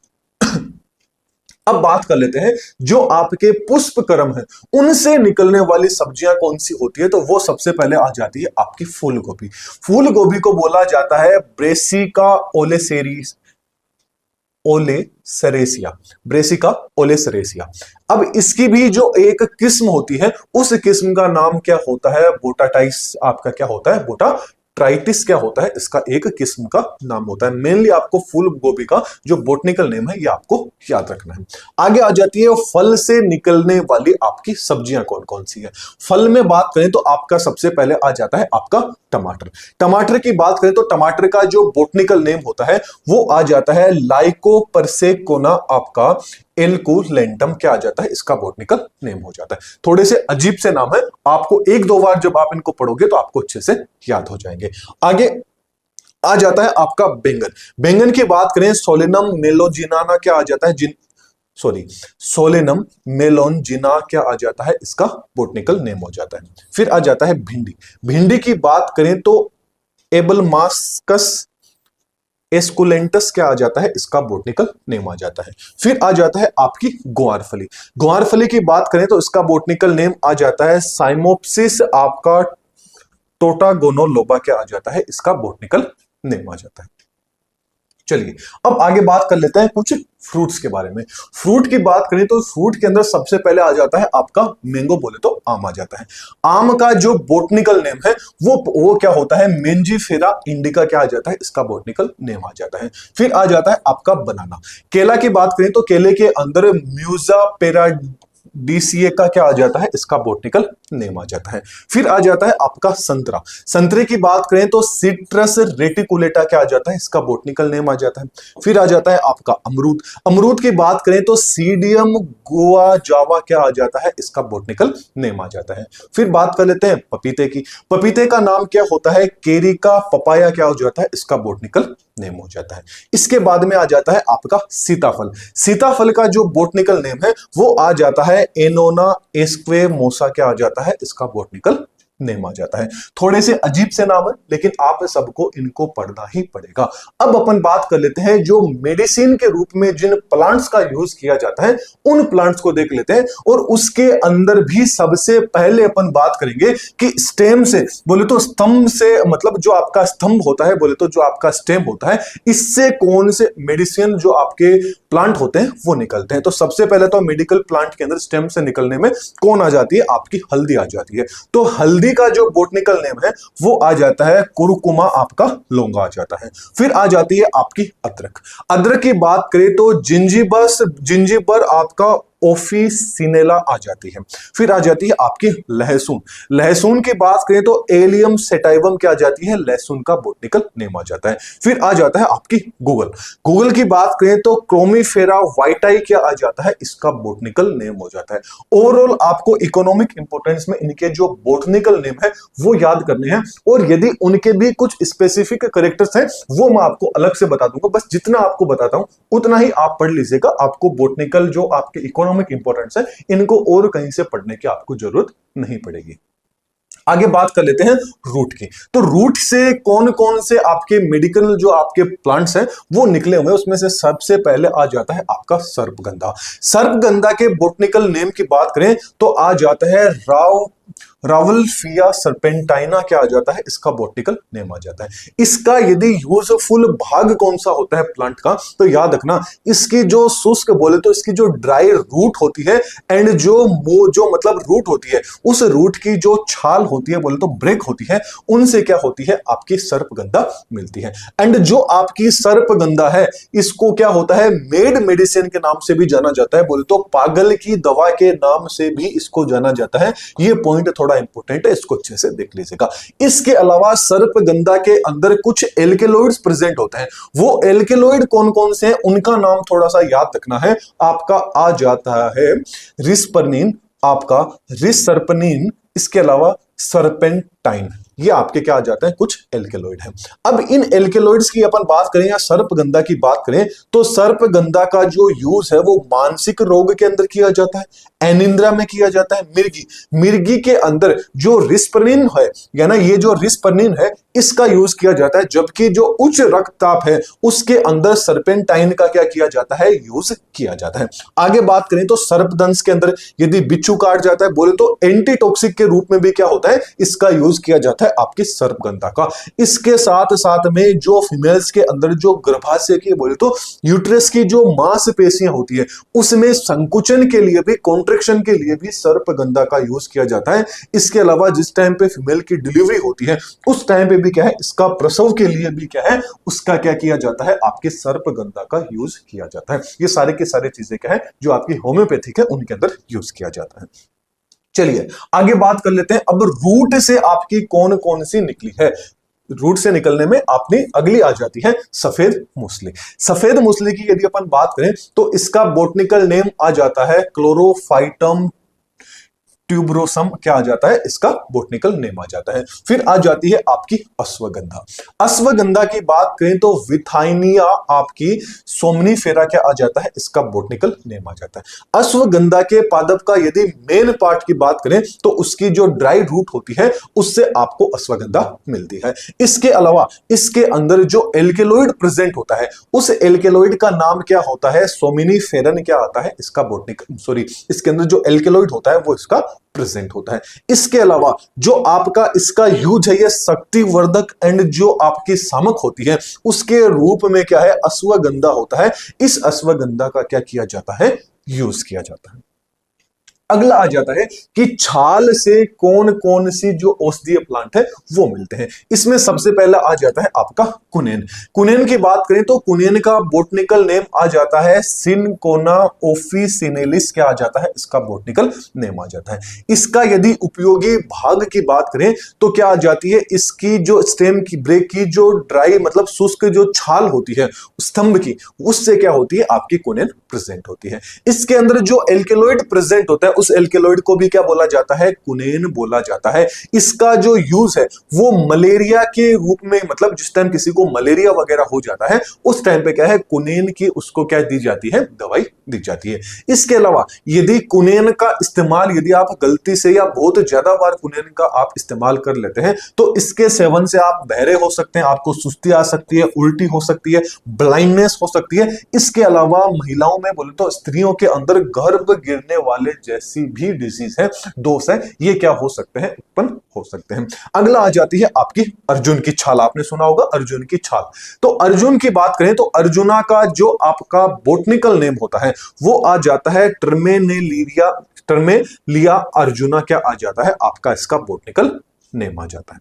अब बात कर लेते हैं जो आपके पुष्पक्रम है उनसे निकलने वाली सब्जियां कौन सी होती है, तो वो सबसे पहले आ जाती है आपकी फूल गोभी। फूल गोभी को बोला जाता है ब्रेसिका ओलेसरेसिया, ब्रेसिका ओलेसरेसिया। अब इसकी भी जो एक किस्म होती है उस किस्म का नाम क्या होता है, बोटाटाइस आपका क्या होता है, बोटा ट्राइटिस क्या होता है, इसका एक किस्म का नाम होता है। मेनली आपको फूल गोभी का जो बोटनिकल नेम है ये आपको याद रखना है। आगे आ जाती है फल से निकलने वाली आपकी सब्जियां कौन कौन सी है। फल में बात करें तो आपका सबसे पहले आ जाता है आपका टमाटर। टमाटर की बात करें तो टमाटर का जो बोटनिकल नेम होता है वो आ जाता है लाइकोपर्सेकोना आपका एल्कुलेंटम क्या आ जाता है, इसका बोटनिकल नेम हो जाता है। थोड़े से अजीब से नाम है, आपको एक दो बार जब आप इनको पढ़ोगे तो आपको अच्छे से याद हो जाएंगे। आगे आ जाता है आपका बैंगन। बैंगन की बात करें सोलेनम मेलोजिनाना क्या आ जाता है, सोलेनम मेलोंजिना क्या आ जाता है, इसका बोटनिकल नेम हो जाता है। फिर आ जाता है भिंडी। भिंडी की बात करें तो एबलमास्कस एस्कुलेंटस क्या आ जाता है, इसका बोटनिकल नेम आ जाता है। फिर आ जाता है आपकी ग्वारफली। ग्वारफली की बात करें तो इसका बोटनिकल नेम आ जाता है साइमोप्सिस आपका टोटागोनोलोबा क्या आ जाता है, इसका बोटनिकल नेम आ जाता है। चलिए अब आगे बात कर लेते हैं कुछ फ्रूट्स के बारे में। फ्रूट की बात करें तो फ्रूट के अंदर सबसे पहले आ जाता है आपका मैंगो, बोले तो आम आ जाता है। आम का जो बोटनिकल नेम है वो क्या होता है, मेंजीफेरा इंडिका क्या आ जाता है, इसका बोटनिकल नेम आ जाता है। फिर आ जाता है आपका बनाना। केला की बात करें तो केले के अंदर म्यूजा DCA का क्या आ जाता है, इसका बॉटनिकल नेम आ जाता है। फिर आ जाता है आपका संतरा। संतरे की बात करें तो सिट्रस रेटिकुलेटा क्या आ जाता है, इसका बॉटनिकल नेम आ जाता है। फिर आ जाता है आपका अमरूद। अमरूद की बात करें तो सीडियम गोवा जावा क्या आ जाता है, इसका बॉटनिकल नेम आ जाता है। फिर बात कर लेते हैं पपीते की। पपीते का नाम क्या होता है, केरिका पपाया क्या हो जाता है, इसका बॉटनिकल नेम हो जाता है। इसके बाद में आ जाता है आपका सीताफल। सीताफल का जो बॉटनिकल नेम है वो आ जाता है एनोना एस्क्वेमोसा क्या आ जाता है, इसका बॉटनिकल नेम आ जाता है। थोड़े से अजीब से नाम है लेकिन आप सबको इनको पढ़ना ही पड़ेगा। अब अपन बात कर लेते हैं जो मेडिसिन के रूप में जिन प्लांट्स का यूज किया जाता है उन प्लांट्स को देख लेते हैं। और उसके अंदर भी सबसे पहले अपन बात करेंगे कि स्टेम से बोले तो स्तंभ से, मतलब जो आपका स्तंभ होता है बोले तो जो आपका स्टेम होता है, इससे कौन से मेडिसिन जो आपके प्लांट होते हैं वो निकलते हैं। तो सबसे पहले तो मेडिकल प्लांट के अंदर स्टेम से निकलने में कौन आ जाती है, आपकी हल्दी आ जाती है। तो हल्दी का जो बॉटनिकल नेम है वो आ जाता है कुरकुमा, आपका लौंगा आ जाता है। फिर आ जाती है आपकी अदरक। अदरक की बात करें तो जिंजीबर आपका ओफिसिनेला आ जाती है। फिर आ जाती है आपकी लहसुन। लहसुन की बात करें तो एलियम सेटाइवम क्या आ जाती है, लहसुन का बॉटनिकल नेम आ जाता है। फिर आ जाता है आपकी गूगल। गूगल की बात करें तो क्रोमीफेरा वाइटाई क्या आ जाता है, इसका बॉटनिकल नेम हो जाता है। ओवरऑल आपको इकोनॉमिक इंपोर्टेंस में इनके जो बॉटनिकल नेम है वो याद करने हैं, और यदि उनके भी कुछ स्पेसिफिक कैरेक्टर्स हैं वो मैं आपको अलग से बता दूंगा। बस जितना आपको बताता हूं उतना ही आप पढ़ लीजिएगा। आपको बॉटनिकल जो आपके इकोनॉमिक इंपोर्टेंस है इनको और कहीं से पढ़ने की आपको जरूरत नहीं पड़ेगी। आगे बात कर लेते हैं रूट की। तो रूट से कौन कौन से आपके मेडिकल जो आपके प्लांट्स हैं वो निकले हुए हैं, उसमें से सबसे पहले आ जाता है आपका सर्पगंधा। सर्पगंधा के बॉटनिकल नेम की बात करें तो आ जाता है रावल्फिया सर्पेंटाइना क्या आ जाता है, इसका बॉटनिकल नेम आ जाता है। इसका यदि यूजफुल भाग कौन सा होता है प्लांट का, तो याद रखना इसकी जो शुष्क बोले तो इसकी जो ड्राई रूट होती है एंड जो मतलब रूट होती है, उस रूट की जो छाल होती है बोले तो ब्रेक होती है, उनसे क्या होती है, आपकी सर्पगंधा मिलती है। एंड जो आपकी सर्पगंधा है इसको क्या होता है, मेड मेडिसिन के नाम से भी जाना जाता है, बोले तो पागल की दवा के नाम से भी इसको जाना जाता है। ये पॉइंट थोड़ा इंपोर्टेंट है, इसको अच्छे से देख लीजिएगा। इसके अलावा सर्पगंधा के अंदर कुछ एल्केलॉइड्स प्रेजेंट होते हैं। वो एल्केलॉइड कौन कौन से हैं उनका नाम थोड़ा सा याद रखना है। आपका आ जाता है रिस्पर्निन, आपका रिसर्पनिन, इसके अलावा सर्पेंटाइन, ये आपके क्या आ जाते हैं, कुछ एल्केलॉइड हैं। अब इन एल्केलॉइड्स की अपन बात करें या सर्पगंधा की बात करें तो सर्पगंधा का जो यूज है वो मानसिक रोग के अंदर किया जाता है, एनिंद्रा में किया जाता है। मिर्गी के अंदर जो रिस्पर्निन है, यानी ये जो रिस्पर्निन है इसका यूज किया जाता है, जबकि जो उच्च रक्तचाप है उसके अंदर सर्पेंटाइन का क्या किया जाता है, यूज किया जाता है। आगे बात करें तो सर्पदंश के अंदर यदि बिच्छू काट जाता है बोले तो एंटीटॉक्सिक के रूप में भी क्या होता है, इसका यूज किया जाता है आपकी सर्पगंधा का। इसके साथ साथ में जो फीमेल्स के अंदर जो गर्भाशय की बोले तो यूट्रस की जो मांसपेशियां होती है उसमें संकुचन के लिए भी, कॉन्ट्रैक्शन के लिए भी सर्पगंधा का यूज किया जाता है। इसके अलावा जिस टाइम पे फीमेल की डिलीवरी होती है उस टाइम पे भी क्या है, इसका प्रसव के लिए भी क्या है, उसका क्या किया जाता है, आपके सर्पगंधा का यूज किया जाता है। ये सारे के सारे चीजें क्या है जो आपकी होम्योपैथिक है उनके अंदर यूज किया जाता है। चलिए आगे बात कर लेते हैं। अब रूट से आपकी कौन कौन सी निकली है। रूट से निकलने में अपनी अगली आ जाती है सफेद मूसली। सफेद मूसली की यदि अपन बात करें तो इसका बॉटनिकल नेम आ जाता है क्लोरोफाइटम ट्यूबरोसम, क्या आ जाता है, इसका बॉटनिकल नेम आ जाता है। फिर आ जाती है आपकी अश्वगंधा। अश्वगंधा की बात करें तो विथाइनिया आपकी सोमनीफेरा क्या आ जाता है, इसका बॉटनिकल नेम आ जाता है। अश्वगंधा के पादप का यदि मेन पार्ट की बात करें तो उसकी जो ड्राई रूट होती है उससे आपको अश्वगंधा मिलती है। इसके अलावा इसके अंदर जो एल्केलॉइड प्रेजेंट होता है उस एल्केलॉइड का नाम क्या होता है, सोमिनीफेरन क्या आता है, इसका बॉटनिकल इसके अंदर जो एल्केलॉइड होता है वो इसका प्रेजेंट होता है। इसके अलावा जो आपका इसका यूज है ये शक्तिवर्धक एंड जो आपकी सामक होती है उसके रूप में क्या है, अश्वगंधा होता है। इस अश्वगंधा का क्या किया जाता है, यूज किया जाता है। अगला आ जाता है कि छाल से कौन कौन सी जो औषधीय प्लांट है वो मिलते हैं। इसमें सबसे पहला आ जाता है आपका कुनेन। कुनेन की बात करें तो कुनेन का बोटनिकल नेम आ जाता है सिनकोना ऑफिसिनेलिस। क्या आ जाता है इसका बोटनिकल नेम आ जाता है। इसका यदि उपयोगी भाग की बात करें तो क्या आ जाती है, इसकी जो स्टेम की ब्रेक की जो ड्राई मतलब शुष्क जो छाल होती है स्तंभ की, उससे क्या होती है आपकी कुनेन प्रेजेंट होती है। इसके अंदर जो एल्केलॉइड प्रेजेंट होता है उस एल्केलॉइड को भी क्या बोला जाता है, कुनेन बोला जाता है। इसका जो यूज है वो मलेरिया के रूप में, मतलब जिस टाइम किसी को मलेरिया वगैरह हो जाता है उस टाइम पे क्या है कुनेन की उसको क्या दी जाती है, दवाई दी जाती है। इसके अलावा यदि कुनेन का इस्तेमाल यदि आप गलती से या बहुत ज्यादा बार कुनेन का आप इस्तेमाल कर लेते हैं तो इसके सेवन से आप बहरे हो सकते हैं, आपको सुस्ती आ सकती है, उल्टी हो सकती है, ब्लाइंडनेस हो सकती है। इसके अलावा महिलाओं में बोले तो स्त्रियों के अंदर गर्भ गिरने वाले जैसी भी डिजीज है, दोष है, ये क्या हो सकते हैं, उत्पन्न हो सकते हैं। अगला आ जाती है आपकी अर्जुन की छाल। आपने सुना होगा अर्जुन की छाल। तो अर्जुन की बात करें तो अर्जुना का जो आपका बोटनिकल नेम होता है वो आ जाता है टर्मेलिया अर्जुना। क्या आ जाता है आपका इसका बोटनिकल नेम आ जाता है।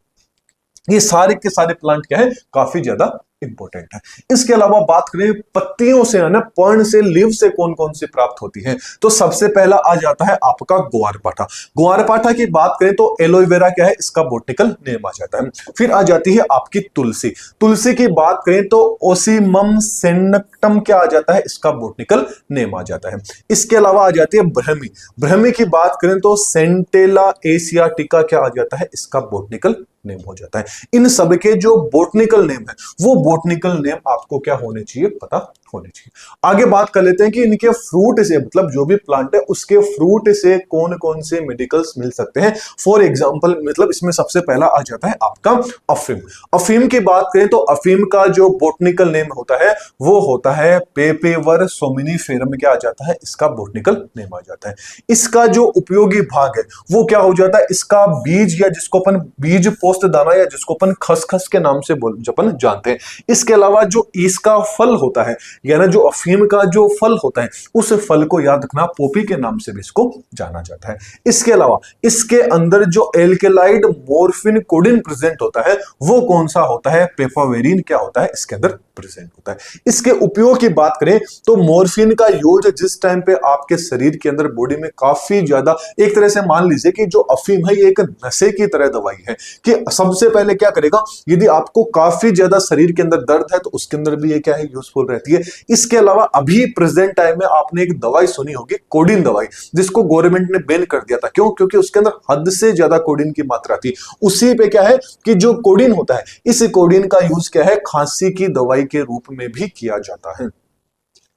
ये सारे के सारे प्लांट क्या है, काफी ज्यादा इंपॉर्टेंट है। इसके अलावा बात करें पत्तियों से, है ना, पर्ण से, लीव से कौन कौन सी प्राप्त होती है, तो सबसे पहला आ जाता है आपका ग्वारपाठा। ग्वारपाठा की बात करें तो एलोवेरा क्या है इसका बोटनिकल नेम आ जाता है। फिर आ जाती है आपकी तुलसी। तुलसी की बात करें तो ओसीमम सेनेक्टम क्या आ जाता है इसका बोटनिकल नेम आ जाता है। इसके अलावा आ जाती है ब्रह्मी। ब्रह्मी की बात करें तो सेंटेला एशियाटिका क्या आ जाता है इसका बोटनिकल नेम हो जाता है। इन सब के जो बोटनिकल नेम है वो बोटनिकल नेम आपको क्या होने चाहिए, पता होने चाहिए। आगे बात कर लेते हैं कि इनके फ्रूट से, मतलब जो भी प्लांट है उसके फ्रूट से कौन कौन से मेडिकल्स मिल सकते हैं। फॉर एग्जांपल मतलब इसमें सबसे पहला आ जाता है आपका अफीम। अफीम की बात करें तो अफीम का जो बोटनिकल नेम होता है वो होता है पेपेवर सोमिनिफेरम। क्या आ जाता है इसका बोटनिकल नेम आ जाता है। इसका जो उपयोगी भाग है वो क्या हो जाता है, इसका बीज या जिसको अपन बीज पोस्त दाना या जिसको अपन खसखस के नाम से अपन जानते हैं। इसके अलावा जो इसका फल होता है यानी जो अफीम का जो फल होता है उस फल को याद रखना पोपी के नाम से भी इसको जाना जाता है। इसके अलावा इसके अंदर जो एल्केलाइड मोर्फिन कोडिन प्रेजेंट होता है वो कौन सा होता है, पेपावेरिन क्या होता है इसके अंदर प्रेजेंट होता है। इसके उपयोग की बात करें तो मोर्फिन का यूज जिस टाइम पे आपके शरीर के अंदर बॉडी में काफी ज्यादा, एक तरह से मान लीजिए कि जो अफीम है ये एक नशे की तरह दवाई है कि सबसे पहले क्या करेगा, यदि आपको काफी ज्यादा शरीर के अंदर दर्द है तो उसके अंदर भी ये क्या है यूजफुल रहती है। इसके अलावा अभी प्रेजेंट टाइम में आपने एक दवाई सुनी होगी कोडिन दवाई, जिसको गवर्नमेंट ने बैन कर दिया था। क्यों? क्योंकि उसके अंदर हद से ज्यादा कोडिन की मात्रा थी। उसी पे क्या है कि जो कोडिन होता है इस कोडिन का यूज क्या है खांसी की दवाई के रूप में भी किया जाता है।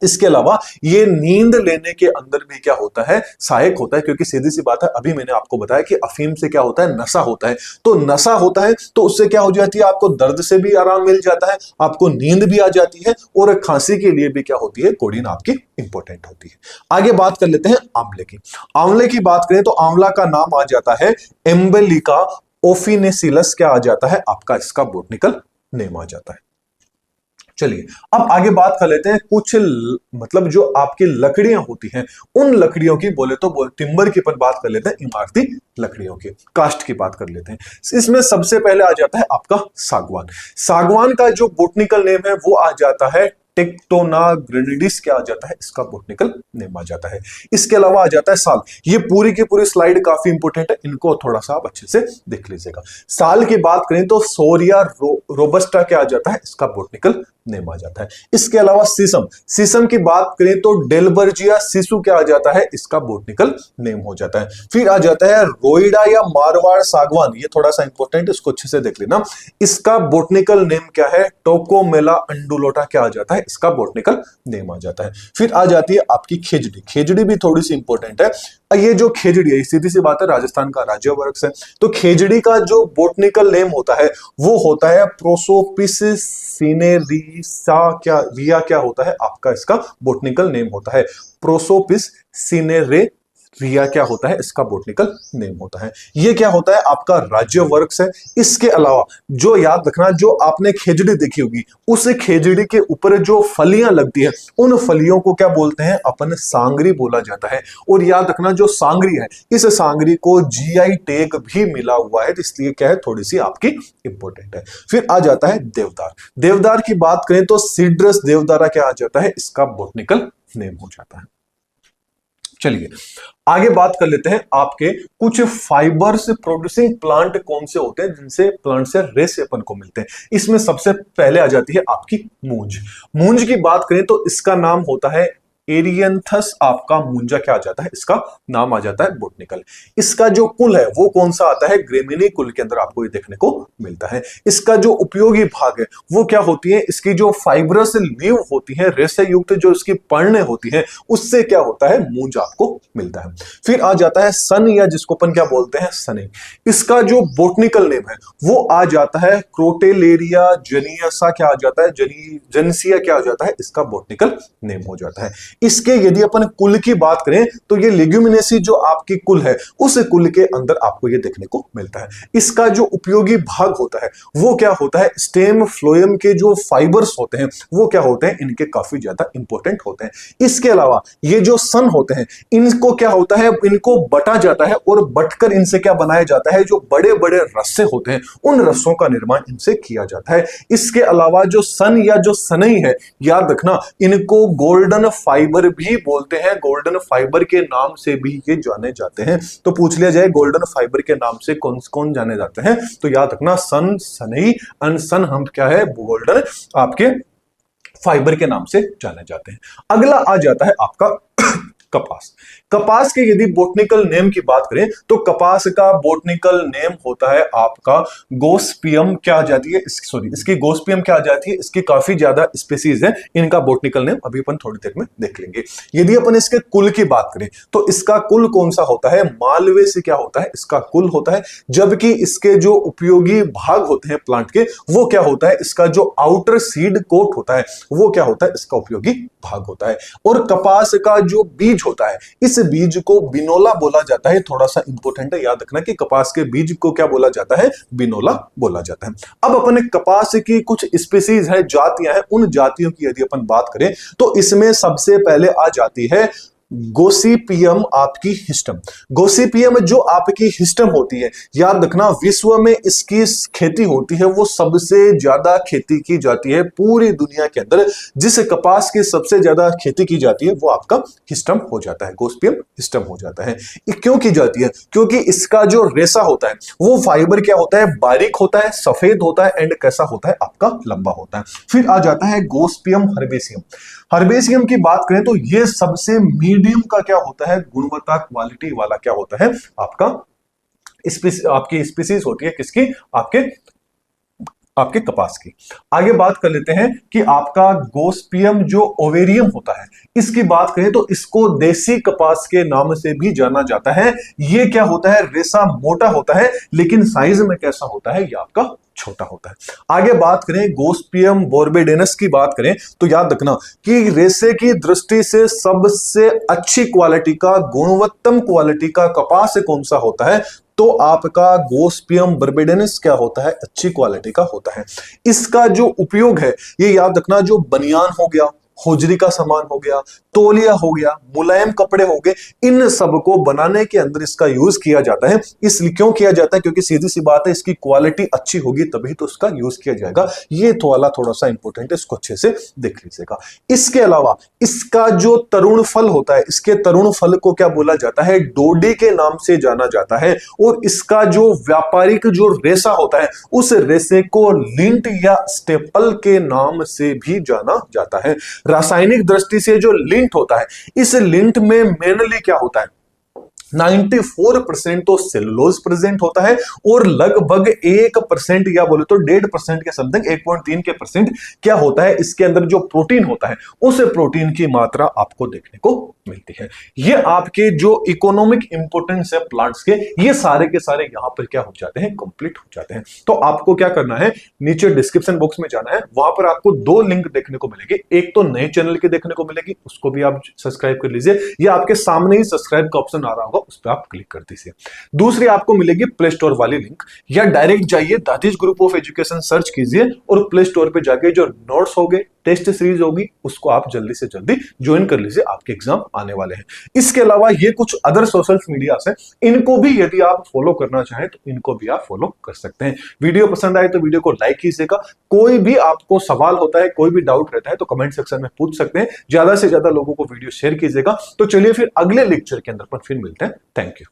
इसके अलावा ये नींद लेने के अंदर भी क्या होता है, सहायक होता है। क्योंकि सीधी सी बात है, अभी मैंने आपको बताया कि अफीम से क्या होता है, नशा होता है। तो नशा होता है तो उससे क्या हो जाती है, आपको दर्द से भी आराम मिल जाता है, आपको नींद भी आ जाती है और खांसी के लिए भी क्या होती है, कोडिन आपकी इंपॉर्टेंट होती है। आगे बात कर लेते हैं आंवले की। आंवले की बात करें तो आंवला का नाम आ जाता है एम्बेलिका ओफिनेसिलस। क्या आ जाता है आपका इसका बोटनिकल नेम आ जाता है। चलिए अब आगे बात कर लेते हैं कुछ मतलब जो आपकी लकड़ियां होती हैं उन लकड़ियों की, बोले तो टिम्बर की पर बात कर लेते हैं, इमारती लकड़ियों की, कास्ट की बात कर लेते हैं। इसमें सबसे पहले आ जाता है आपका सागवान। सागवान का जो बोटनिकल नेम है वो आ जाता है टेक्टोना ग्रेनेडिस। क्या आ जाता है इसका बोटनिकल नेम आ जाता है। इसके अलावा आ जाता है साल। ये पूरी की पूरी स्लाइड काफी इंपोर्टेंट है, इनको थोड़ा सा आप अच्छे से देख लीजिएगा। साल की बात करें तो सोरिया रोबस्टा क्या आ जाता है इसका बोटनिकल नेम आ जाता है। इसके अलावा सीसम, सीसम की बात करें तो डेलबर्जिया सिसु क्या आ जाता है इसका बोटनिकल नेम हो जाता है। फिर आ जाता है रोइडा या मारवाड़ सागवान, ये थोड़ा सा इंपॉर्टेंट, इसको अच्छे से देख लेना। इसका बोटनिकल नेम क्या है, टोकोमेला अंडुलोटा क्या आ जाता है इसका बोटनिकल नेम आ जाता है। फिर आ जाती है आपकी खेजड़ी। खेजड़ी भी थोड़ी सी इंपॉर्टेंट है। ये जो खेजड़ी है सीधी सी बात है राजस्थान का राज्य वृक्ष है। तो खेजड़ी का जो बोटनिकल नेम होता है वो होता है प्रोसोपिस सिनेरिसा। क्या रिया क्या होता है आपका इसका बोटनिकल नेम होता है, प्रोसोपिस सिनेरे रिया क्या होता है, इसका बोटनिकल नेम होता है। ये क्या होता है, आपका राज्य वर्क्स है। इसके अलावा जो याद रखना, जो आपने खेजड़ी देखी होगी, उस खेजड़ी के ऊपर जो फलियां लगती है, उन फलियों को क्या बोलते हैं, अपन सांगरी बोला जाता है। और याद रखना, जो सांगरी है, इस सांगरी को जीआई टैग भी मिला हुआ है, इसलिए क्या है, थोड़ी सी आपकी इंपॉर्टेंट है। फिर आ जाता है देवदार। देवदार की बात करें तो सीड्रस देवदारा क्या आ जाता है, इसका बोटनिकल नेम हो जाता है। चलिए आगे बात कर लेते हैं, आपके कुछ फाइबर्स प्रोड्यूसिंग प्लांट कौन से होते हैं, जिनसे प्लांट से रेसे अपन को मिलते हैं। इसमें सबसे पहले आ जाती है आपकी मूंज। मूंज की बात करें तो इसका नाम होता है एरियंथस, आपका मूंजा क्या आ जाता है, इसका नाम आ जाता है बोटनिकल। इसका जो कुल है वो कौन सा आता है, ग्रेमिनी कुल के अंदर आपको ये देखने को मिलता है। इसका जो उपयोगी भाग है वो क्या होती है, इसकी जो फाइब्रस लीव होती है, रेशे युक्त जो इसकी पर्णें होती है, उससे क्या होता है, मूंज आपको मिलता है। फिर आ जाता है सन, या जिसको अपन क्या बोलते हैं, सनी। इसका जो बोटनिकल नेम है वो आ जाता है क्रोटेलेरिया जेनियसा, क्या आ जाता है, जेनिसिया क्या आ जाता है, इसका बोटनिकल नेम हो जाता है। इसके यदि अपन कुल की बात करें तो ये लेग्यूमिनेसी जो आपकी कुल है, उस कुल के अंदर आपको ये देखने को मिलता है। इसका जो उपयोगी भाग होता है वो क्या होता है, स्टेम फ्लोएम के जो फाइबर्स होते हैं वो क्या होते हैं, इनके काफी ज्यादा इंपॉर्टेंट होते हैं। इसके अलावा ये जो सन होते हैं, इनको क्या होता है, इनको बटा जाता है और बटकर इनसे क्या बनाया जाता है, जो बड़े बड़े रस्से होते हैं, उन रस्सों का निर्माण इनसे किया जाता है। इसके अलावा जो सन या जो सनई है, याद रखना, इनको गोल्डन फाइबर भी बोलते हैं। गोल्डन फाइबर के नाम से भी ये जाने जाते हैं। तो पूछ लिया जाए गोल्डन फाइबर के नाम से कौन कौन जाने जाते हैं, तो याद रखना सन, सनई, एंड सन हम क्या है, गोल्डन आपके फाइबर के नाम से जाने जाते हैं। अगला आ जाता है आपका कपास। कपास के यदि बोटनिकल नेम की बात करें तो कपास का बोटनिकल नेम होता है आपका गोस्पियम, क्या आ जाती है, इसकी गोस्पियम क्या आ जाती है, इसकी काफी ज्यादा स्पीसीज है, इनका बोटनिकल नेम अभी अपन थोड़ी देर में देख लेंगे। यदि अपन इसके कुल की बात करें तो इसका कुल कौन सा होता है, मालवे से क्या होता है, इसका कुल होता है। जबकि इसके जो उपयोगी भाग होते हैं प्लांट के, वो क्या होता है, इसका जो आउटर सीड कोट होता है वो क्या होता है, इसका उपयोगी भाग होता है। और कपास का जो बीज होता है, इस बीज को बिनोला बोला जाता है। थोड़ा सा इंपॉर्टेंट है, याद रखना कि कपास के बीज को क्या बोला जाता है, बिनोला बोला जाता है। अब अपन कपास की कुछ स्पीसीज है, जातियां हैं, उन जातियों की यदि अपन बात करें तो इसमें सबसे पहले आ जाती है गोसिपियम आपकी हिस्टम। गोसिपियम जो आपकी हिस्टम होती है, याद रखना विश्व में इसकी खेती होती है, वो सबसे ज्यादा खेती की जाती है पूरी दुनिया के अंदर। जिस कपास की सबसे ज्यादा खेती की जाती है वो आपका हिस्टम हो जाता है, गोसिपियम हिस्टम हो जाता है। क्यों की जाती है, क्योंकि इसका जो रेशा होता है वो फाइबर क्या होता है, बारीक होता है, सफेद होता है, एंड कैसा होता है, आपका लंबा होता है। फिर आ जाता है गोस्पियम हर्बेसियम। हर्बेसियम की बात करें तो ये सबसे मीडियम का क्या होता है, गुणवत्ता क्वालिटी वाला क्या होता है, आपका आपकी स्पीसीज होती है, किसकी, आपके कपास की। आगे बात कर लेते हैं कि आपका गोस्पियम जो ओवेरियम होता है, इसकी बात करें तो इसको देसी कपास के नाम से भी जाना जाता है। ये क्या होता है, रेशा मोटा होता है, लेकिन साइज में कैसा होता है, ये आपका छोटा होता है। आगे बात करें गोस्पियम बोर्बेडेनस की बात करें तो याद रखना कि रेशे की दृष्टि से सबसे अच्छी क्वालिटी का, गुणवत्तम क्वालिटी का कपास कौन सा होता है, तो आपका गोस्पियम बर्बेडेनस क्या होता है, अच्छी क्वालिटी का होता है। इसका जो उपयोग है ये याद रखना, जो बनियान हो गया, होजरी का सामान हो गया, तौलिया हो गया, मुलायम कपड़े हो गए, इन सब को बनाने के अंदर इसका यूज किया जाता है। इसलिए क्यों किया जाता है, क्योंकि सीधी सी बात है, इसकी क्वालिटी अच्छी होगी तभी तो इसका यूज किया जाएगा। ये तो वाला थोड़ा सा इंपॉर्टेंट है, इसको अच्छे से देख लीजिएगा। इसके अलावा इसका जो तरुण फल होता है, इसके तरुण फल को क्या बोला जाता है, डोडी के नाम से जाना जाता है। और इसका जो व्यापारिक जो रेशा होता है, उस रेशे को लिंट या स्टेपल के नाम से भी जाना जाता है। रासायनिक दृष्टि से जो लिंट होता है, इस लिंट में मेनली क्या होता है, 94% तो सेलुलोज प्रेजेंट होता है और लगभग 1% या बोले तो 1.5% के समथिंग 1.3 के परसेंट क्या होता है, इसके अंदर जो प्रोटीन होता है उस प्रोटीन की मात्रा आपको देखने को मिलती है। ये आपके जो इकोनॉमिक इंपोर्टेंस है प्लांट्स के, ये सारे के सारे यहां पर क्या हो जाते हैं, कंप्लीट हो जाते हैं। तो आपको क्या करना है, नीचे डिस्क्रिप्शन बॉक्स में जाना है, वहां पर आपको 2 लिंक देखने को मिलेगी। एक तो नए चैनल की देखने को मिलेगी, उसको भी आप सब्सक्राइब कर लीजिए, या आपके सामने ही सब्सक्राइब का ऑप्शन आ रहा होगा, उस पर आप क्लिक कर दीजिए। दूसरी आपको मिलेगी प्ले स्टोर वाली लिंक, या डायरेक्ट जाइए दातिश ग्रुप ऑफ एजुकेशन सर्च कीजिए और प्ले स्टोर पे जाके जो नोट्स होंगे, टेस्ट सीरीज होगी, उसको आप जल्दी से जल्दी ज्वाइन कर लीजिए, आपके एग्जाम आने वाले हैं। इसके अलावा ये कुछ अदर सोशल मीडिया है, इनको भी यदि आप फॉलो करना चाहें तो इनको भी आप फॉलो कर सकते हैं। वीडियो पसंद आए तो वीडियो को लाइक कीजिएगा। कोई भी आपको सवाल होता है, कोई भी डाउट रहता है तो कमेंट सेक्शन में पूछ सकते हैं। ज्यादा से ज्यादा लोगों को वीडियो शेयर कीजिएगा। तो चलिए फिर अगले लेक्चर के अंदर पर फिर मिलते हैं। Thank you.